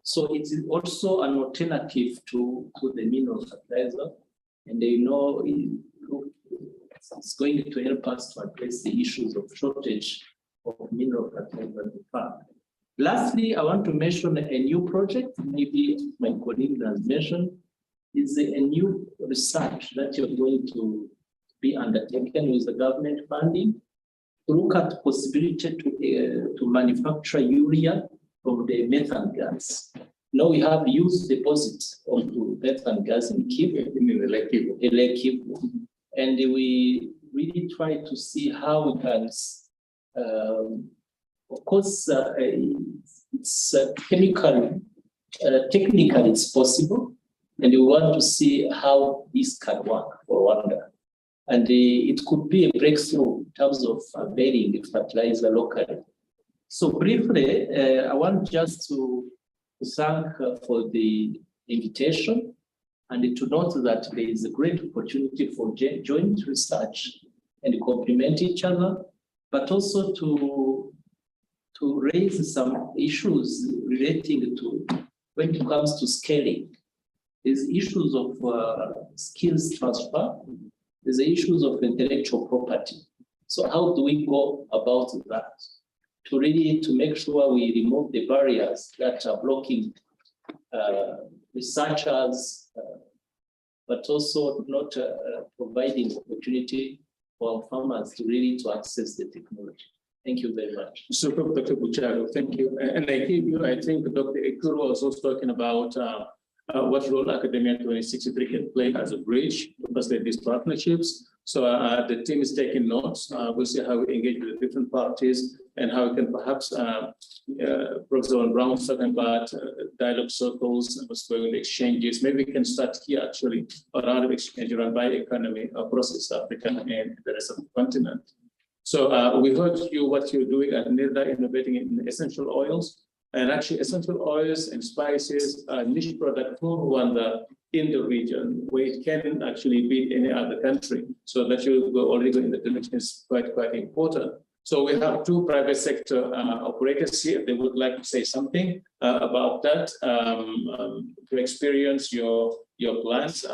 So it is also an alternative to the mineral fertilizer, and they know it's going to help us to address the issues of shortage of mineral fertilizer in the farm. Lastly, I want to mention a new project, maybe my colleague has mentioned, is a new research that you're going to be undertaken with the government funding to look at the possibility to manufacture urea from the methane gas. Now we have used deposits of methane gas in Lake Kivu. And we really try to see how we can, of course, it's technically it's possible, and we want to see how this can work for Rwanda. And it could be a breakthrough in terms of availing fertilizer locally. So briefly, I want just to thank for the invitation, and to note that there is a great opportunity for joint research and complement each other, but also to raise some issues relating to when it comes to scaling. There's issues of skills transfer. There's the issues of intellectual property. So how do we go about that to make sure we remove the barriers that are blocking researchers, but also not providing opportunity for farmers to access the technology? Thank you very much. So, Dr. Bucharo, thank you. And I think Dr. Ekuru was also talking about what role Academia 2063 can play as a bridge to facilitate these partnerships. So the team is taking notes. We'll see how we engage with the different parties and how we can perhaps, Professor Brown was talking about dialogue circles and what's going on, exchanges. Maybe we can start here actually around the exchange around bioeconomy across East Africa and the rest of the continent. So we heard what you're doing at NIRDA, innovating in essential oils. And actually, essential oils and spices are a niche product for Rwanda in the region, where it can actually beat any other country. So that you already go in the direction is quite important. So we have two private sector operators here. They would like to say something about that, to experience your plans.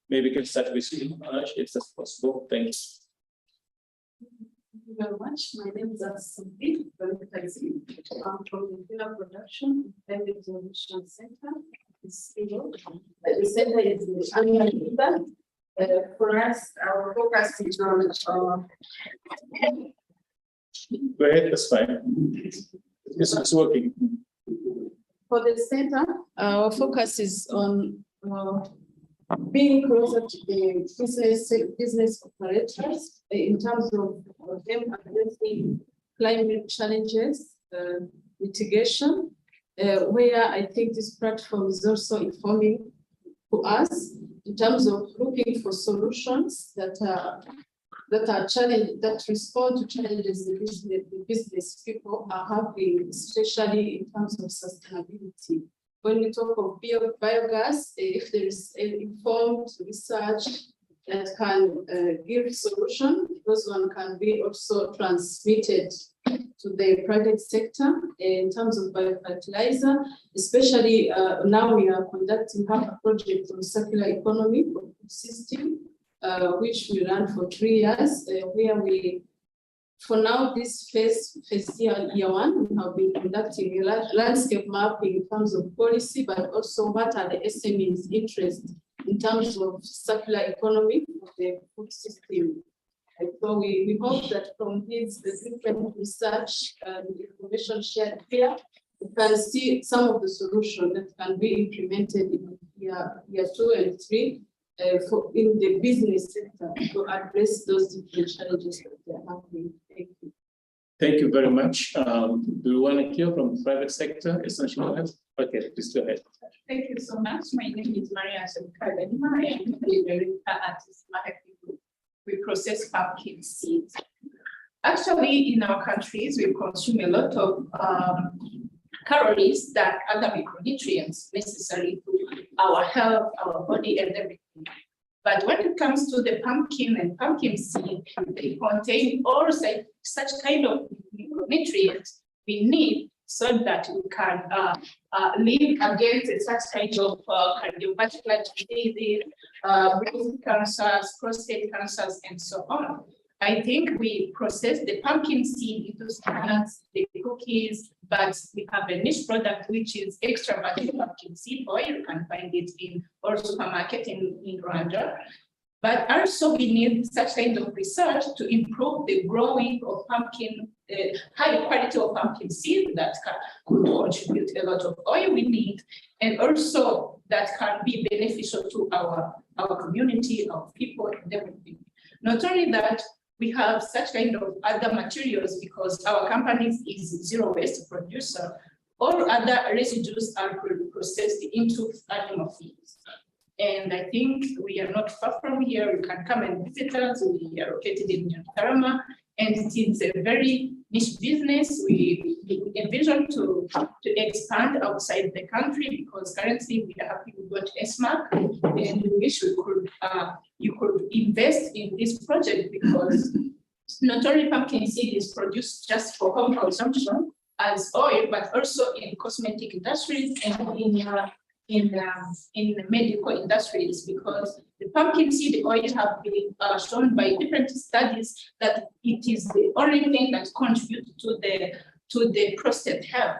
Maybe we can start with you, if that's possible. Thanks. Thank you very much. My name is Asumbi. I'm from the Villa Production Bio Solution Center. The center is in Rwanda. For us, our focus is on. Go ahead, that's fine. It's working. For the center, our focus is on being closer to the business operators in terms of them addressing climate challenges, mitigation, where I think this platform is also informing to us in terms of looking for solutions that respond to challenges the business people are having, especially in terms of sustainability. When we talk of biogas, if there is informed research that can give solution, those one can be also transmitted to the private sector in terms of biofertilizer, especially now we are conducting a project on circular economy for food system, which we ran for 3 years, where we, for now, this phase year one, we have been conducting a landscape mapping in terms of policy, but also what are the SMEs' interest in terms of circular economy of the food system. And so we hope that from this different research and information shared here, we can see some of the solutions that can be implemented in year 2 and 3 in the business sector to address those different challenges that they are having. Thank you. Thank you very much. Do you want to hear from the private sector? Essential oils? Okay, please go ahead. Thank you so much. My name is Maria Shemkadenima. I am a director at Marketing Group. We process pumpkin seeds. Actually, in our countries, we consume a lot of calories that other micronutrients necessary to our health, our body, and everything. But when it comes to the pumpkin and pumpkin seed, they contain all such kind of micronutrients we need so that we can live against such kind of cardiovascular diseases, breast cancers, prostate cancers, and so on. I think we process the pumpkin seed into snacks, the cookies, but we have a niche product which is extra virgin pumpkin seed oil. You can find it in our supermarket in Rwanda. But also we need such kind of research to improve the growing of pumpkin, high quality of pumpkin seed that could contribute a lot of oil we need, and also that can be beneficial to our community, our people, and everything. Not only that, we have such kind of other materials because our company is zero waste producer. All other residues are processed into animal feeds. And I think we are not far from here. You can come and visit us. We are located in Nyarutarama, and it is a very niche business. We envision to expand outside the country because currently we are happy with what SMAC, and we wish we could you could invest in this project because not only pumpkin seed is produced just for home consumption as oil, but also in cosmetic industries and in in the medical industries, because the pumpkin seed oil have been shown by different studies that it is the only thing that contributes to the prostate health.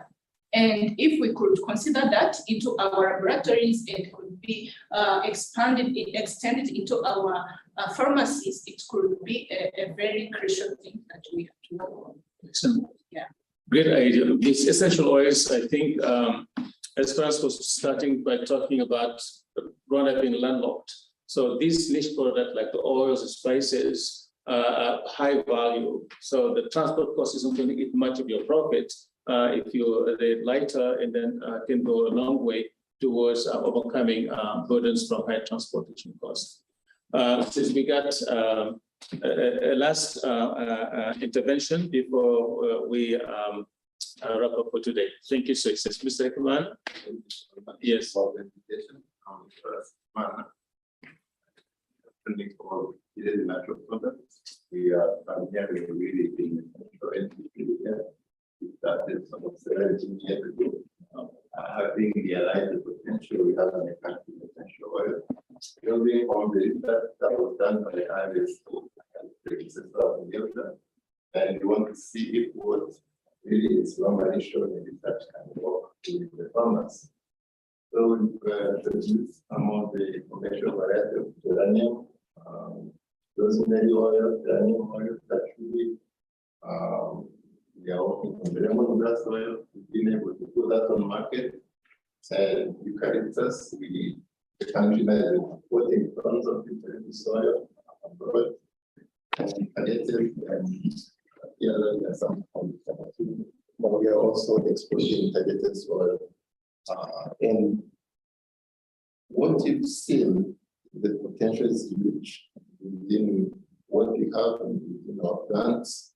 And if we could consider that into our laboratories, it could be extended into our pharmacies, it could be a very crucial thing that we have to work on. Excellent. Yeah. Great idea. These essential oils, I think, as Franz was starting by talking about Rwanda being landlocked. So these niche products like the oils and spices are high value. So the transport cost isn't going to eat much of your profit if you're lighter, and then can go a long way towards overcoming burdens from high transportation costs. Since we got a last intervention before we wrap up for today. Thank you, Success. Mr. Ekman? Yes. Natural products. We are primarily really being here. We started some 17 years ago. Having realized the potential we have in the country, essential oil. Building on that was done by the IRS predecessor of Delta, and we want to see if what really is normally shown in research can work with the farmers. So we produce among the commercial variety of geranium, rosemary oil, geranium oil, patchouli. We are working on the lemongrass oil. We've been able to put that on market. And eucalyptus, the country now is importing tons of eucalyptus oil abroad. And but we are also exporting eucalyptus oil. And what you've seen, the potential is huge within what we have in our plants.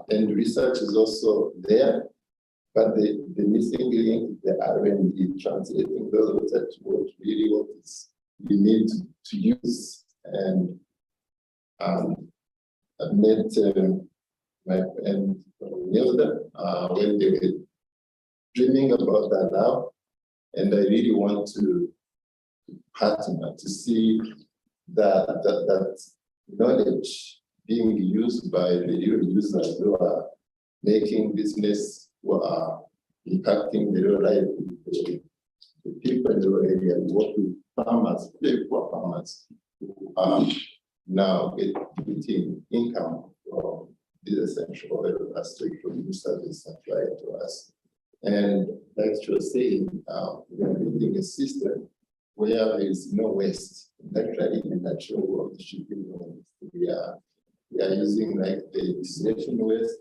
And research is also there, but the missing link is the R&D, translating those research what really what is we need to use. And I've met my friend Nilda when they were dreaming about that now, and I really want to partner to see that knowledge being used by the real users who are making business, who are impacting the real life of the people in the rural area, work with farmers, very poor farmers, who are now getting income from this essential oil as they produce and supply to us. And like you were saying, we are building a system where there is no waste. Actually, in the natural world, shipping we are using like the distillation waste,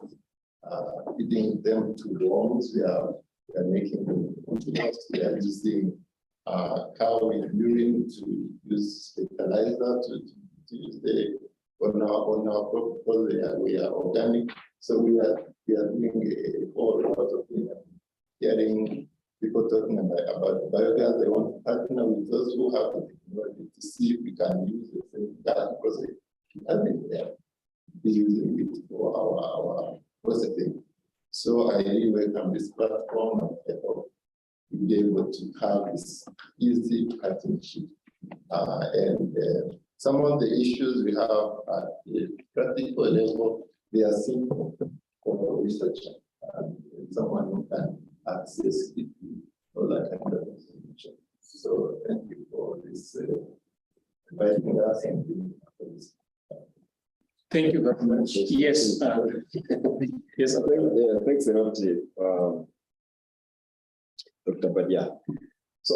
feeding them to worms. We are making them compost. We are using cow urine to use fertilizer to use the on our proposal. We are organic, so we are doing a whole lot of things. Hearing people talking about biogas, they want to partner with those who have the technology to see if we can use the same gas because it hasn't there. Be using it for our processing. So I really welcome this platform, and I hope we'll be able to have this easy cutting sheet. And some of the issues we have at the practical level, they are simple for a researcher and someone who can access it, all that kind of information. So thank you for this inviting us and being for this. Thank you very much. Yes. Yes. Thanks a lot, Dr. Badia. So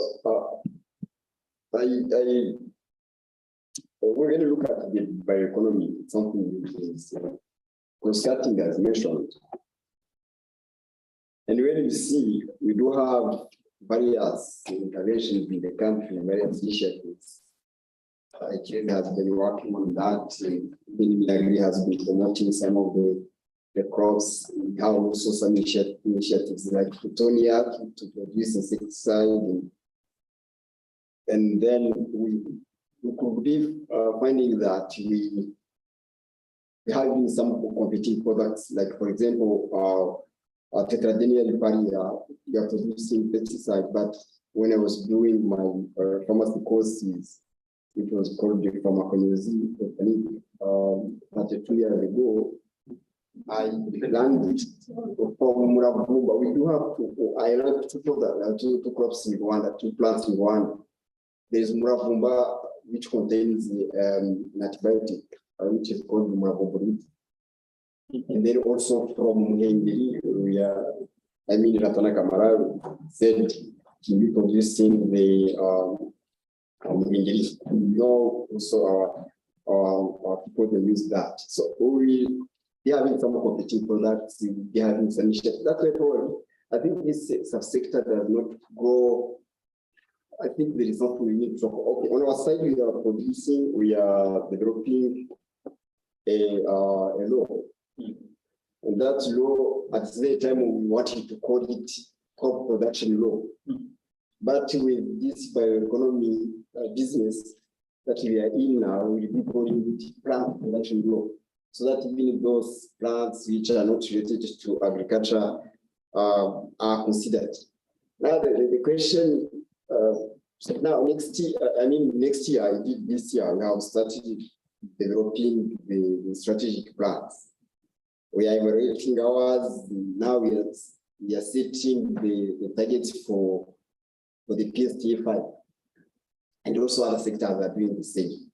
we're going to look at the bioeconomy, something which is concerning as mentioned. And when you see, we do have various interventions in the country, various initiatives. Chile has been working on that. Milagri has been promoting some of the crops. We have also some initiatives like Plutonia to produce insecticide. And then we could be finding that we have some competing products, like, for example, Tetradenia riparia, we are producing pesticide, but when I was doing my pharmacy courses, it was called the Pharmacology technique. 32 years ago, I learned from Muravumba. We do have I learned two crops in Rwanda, 2 plants in Rwanda. There's Muravumba, which contains an antibiotic, which is called Muravumba. And then also from Muhengeri, Ratana Kamara said to be producing the Muhengeri. We know also our people they use that. So they having some competing products, they having some initiatives. That's why probably I think this subsector does not grow. I think there is something we need to talk about. Okay, on our side, we are producing, we are developing a law. And that law, at the same time, we wanted to call it crop production law. But with this bioeconomy business that we are in now, we will be calling it plant production law. So that even those plants which are not related to agriculture are considered. Now the question, so now next year, next year, I did this year, we have started developing the strategic plans. We are evaluating ours. Now we are setting the targets for the PSTA5. And also other sectors are doing the same.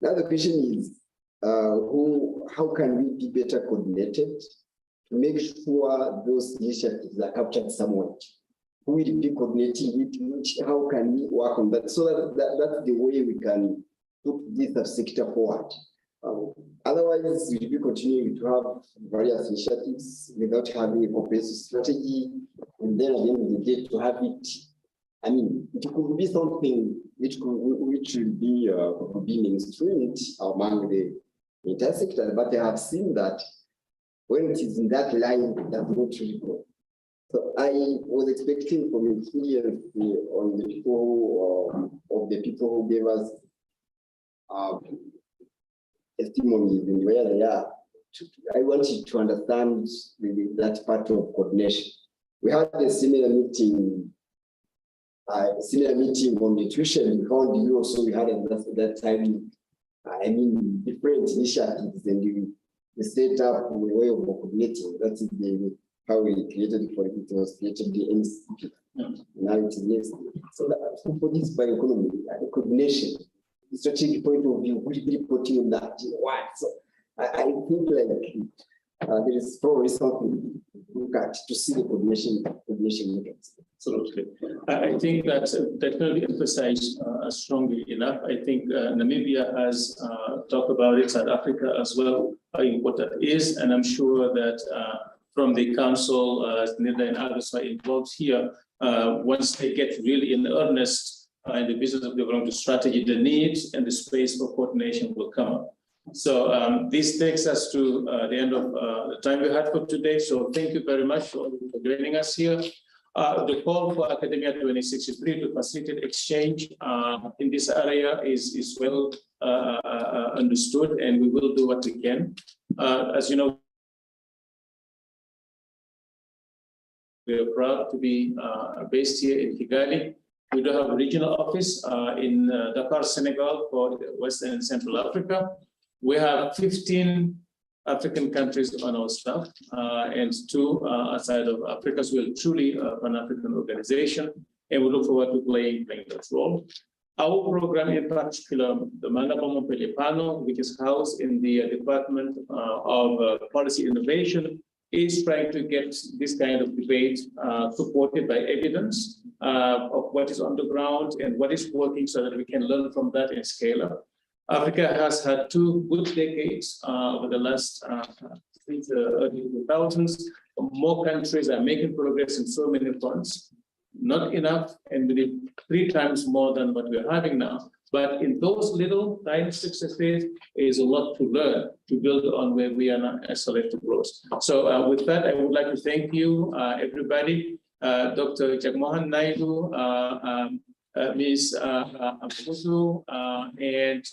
Now the question is, how can we be better coordinated to make sure those initiatives are captured somewhere? Who will be coordinating it? How can we work on that? So that's the way we can put this subsector forward. Otherwise, we will be continuing to have various initiatives without having a comprehensive strategy, and then at the end of the day, to have it. I mean, it could be something which will be mainstreamed among the entire sector, but I have seen that when it is in that line, it does not really grow. So I was expecting from experience on the people of the people who gave us testimonies and where they are. I wanted to understand that part of coordination. We had a similar meeting on nutrition. We found you also, we had at that time, different initiatives, and we set up a way of coordinating. That's how we created it. It was created the NCP. Now it is next. So for this bioeconomy, coordination, the strategic point of view, we'll be putting on that. So I think there is probably something to look at to see the coordination mechanism. Absolutely. I think that's definitely emphasized strongly enough. I think Namibia has talked about it, South Africa as well, how important it is. And I'm sure that from the council, Nida and others are involved here, once they get really in earnest in the business of development strategy, the need and the space for coordination will come up. So this takes us to the end of the time we had for today. So thank you very much for joining us here. The call for Academia 2063 to facilitate exchange in this area is well understood, and we will do what we can. As you know, we are proud to be based here in Kigali. We do have a regional office in Dakar, Senegal, for West and Central Africa. We have 15 African countries on our staff and 2 outside of Africa. So we're truly an African organization, and we look forward to playing that role. Our program, in particular, the Malabo Montpellier panel, which is housed in the Department of Policy Innovation, is trying to get this kind of debate supported by evidence of what is on the ground and what is working, so that we can learn from that and scale up. Africa has had 2 good decades over the last since the early 2000s. More countries are making progress in so many fronts. Not enough, and we need 3 times more than what we're having now. But in those little tiny successes, is a lot to learn to build on where we are now as selective growth. So with that, I would like to thank you, everybody. Dr. Jagmohan Naidu, Ms. Abuzu, and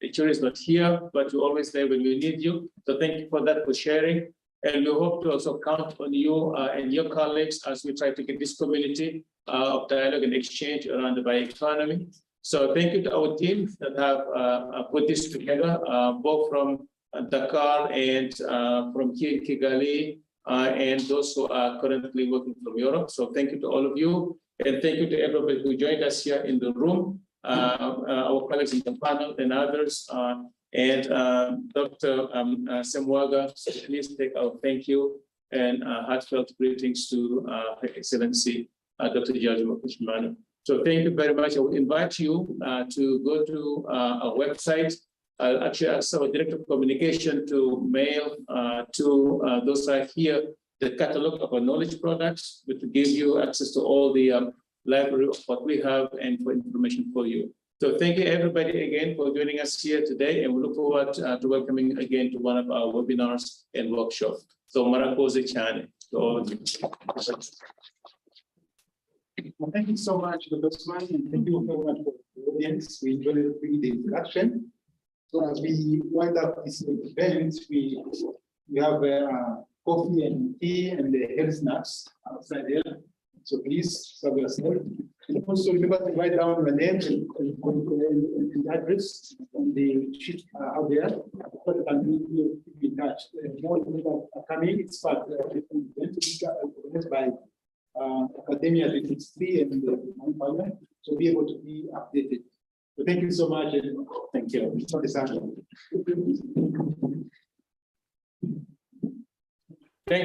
the jury is not here, but you're always there when we need you. So thank you for that, for sharing. And we hope to also count on you and your colleagues as we try to get this community of dialogue and exchange around the bioeconomy. So thank you to our team that have put this together, both from Dakar and from here in Kigali, and those who are currently working from Europe. So thank you to all of you, and thank you to everybody who joined us here in the room, our colleagues in the panel and others, and Dr. Semwaga. So please take our thank you and heartfelt greetings to Her Excellency Dr. Jajima Kushmano. So thank you very much. I would invite you to go to our website. I'll actually ask our Director of Communication to mail to those who are here the catalog of our knowledge products, but to give you access to all the library of what we have and for information for you. So thank you everybody again for joining us here today, and we look forward to welcoming again to one of our webinars and workshops. So Marakoze Chane. Well, thank you so much, Dr. Osman, and thank you very much for the audience. We enjoyed the introduction. So as we wind up this event, we have coffee and tea and the health snacks outside there. So please serve yourself. And also remember to write down your name and address on the sheet out there. But you can be in touch. More people are coming. It's part organized by Academia 363 and Montpellier, so be able to be updated. So thank you so much, and thank you.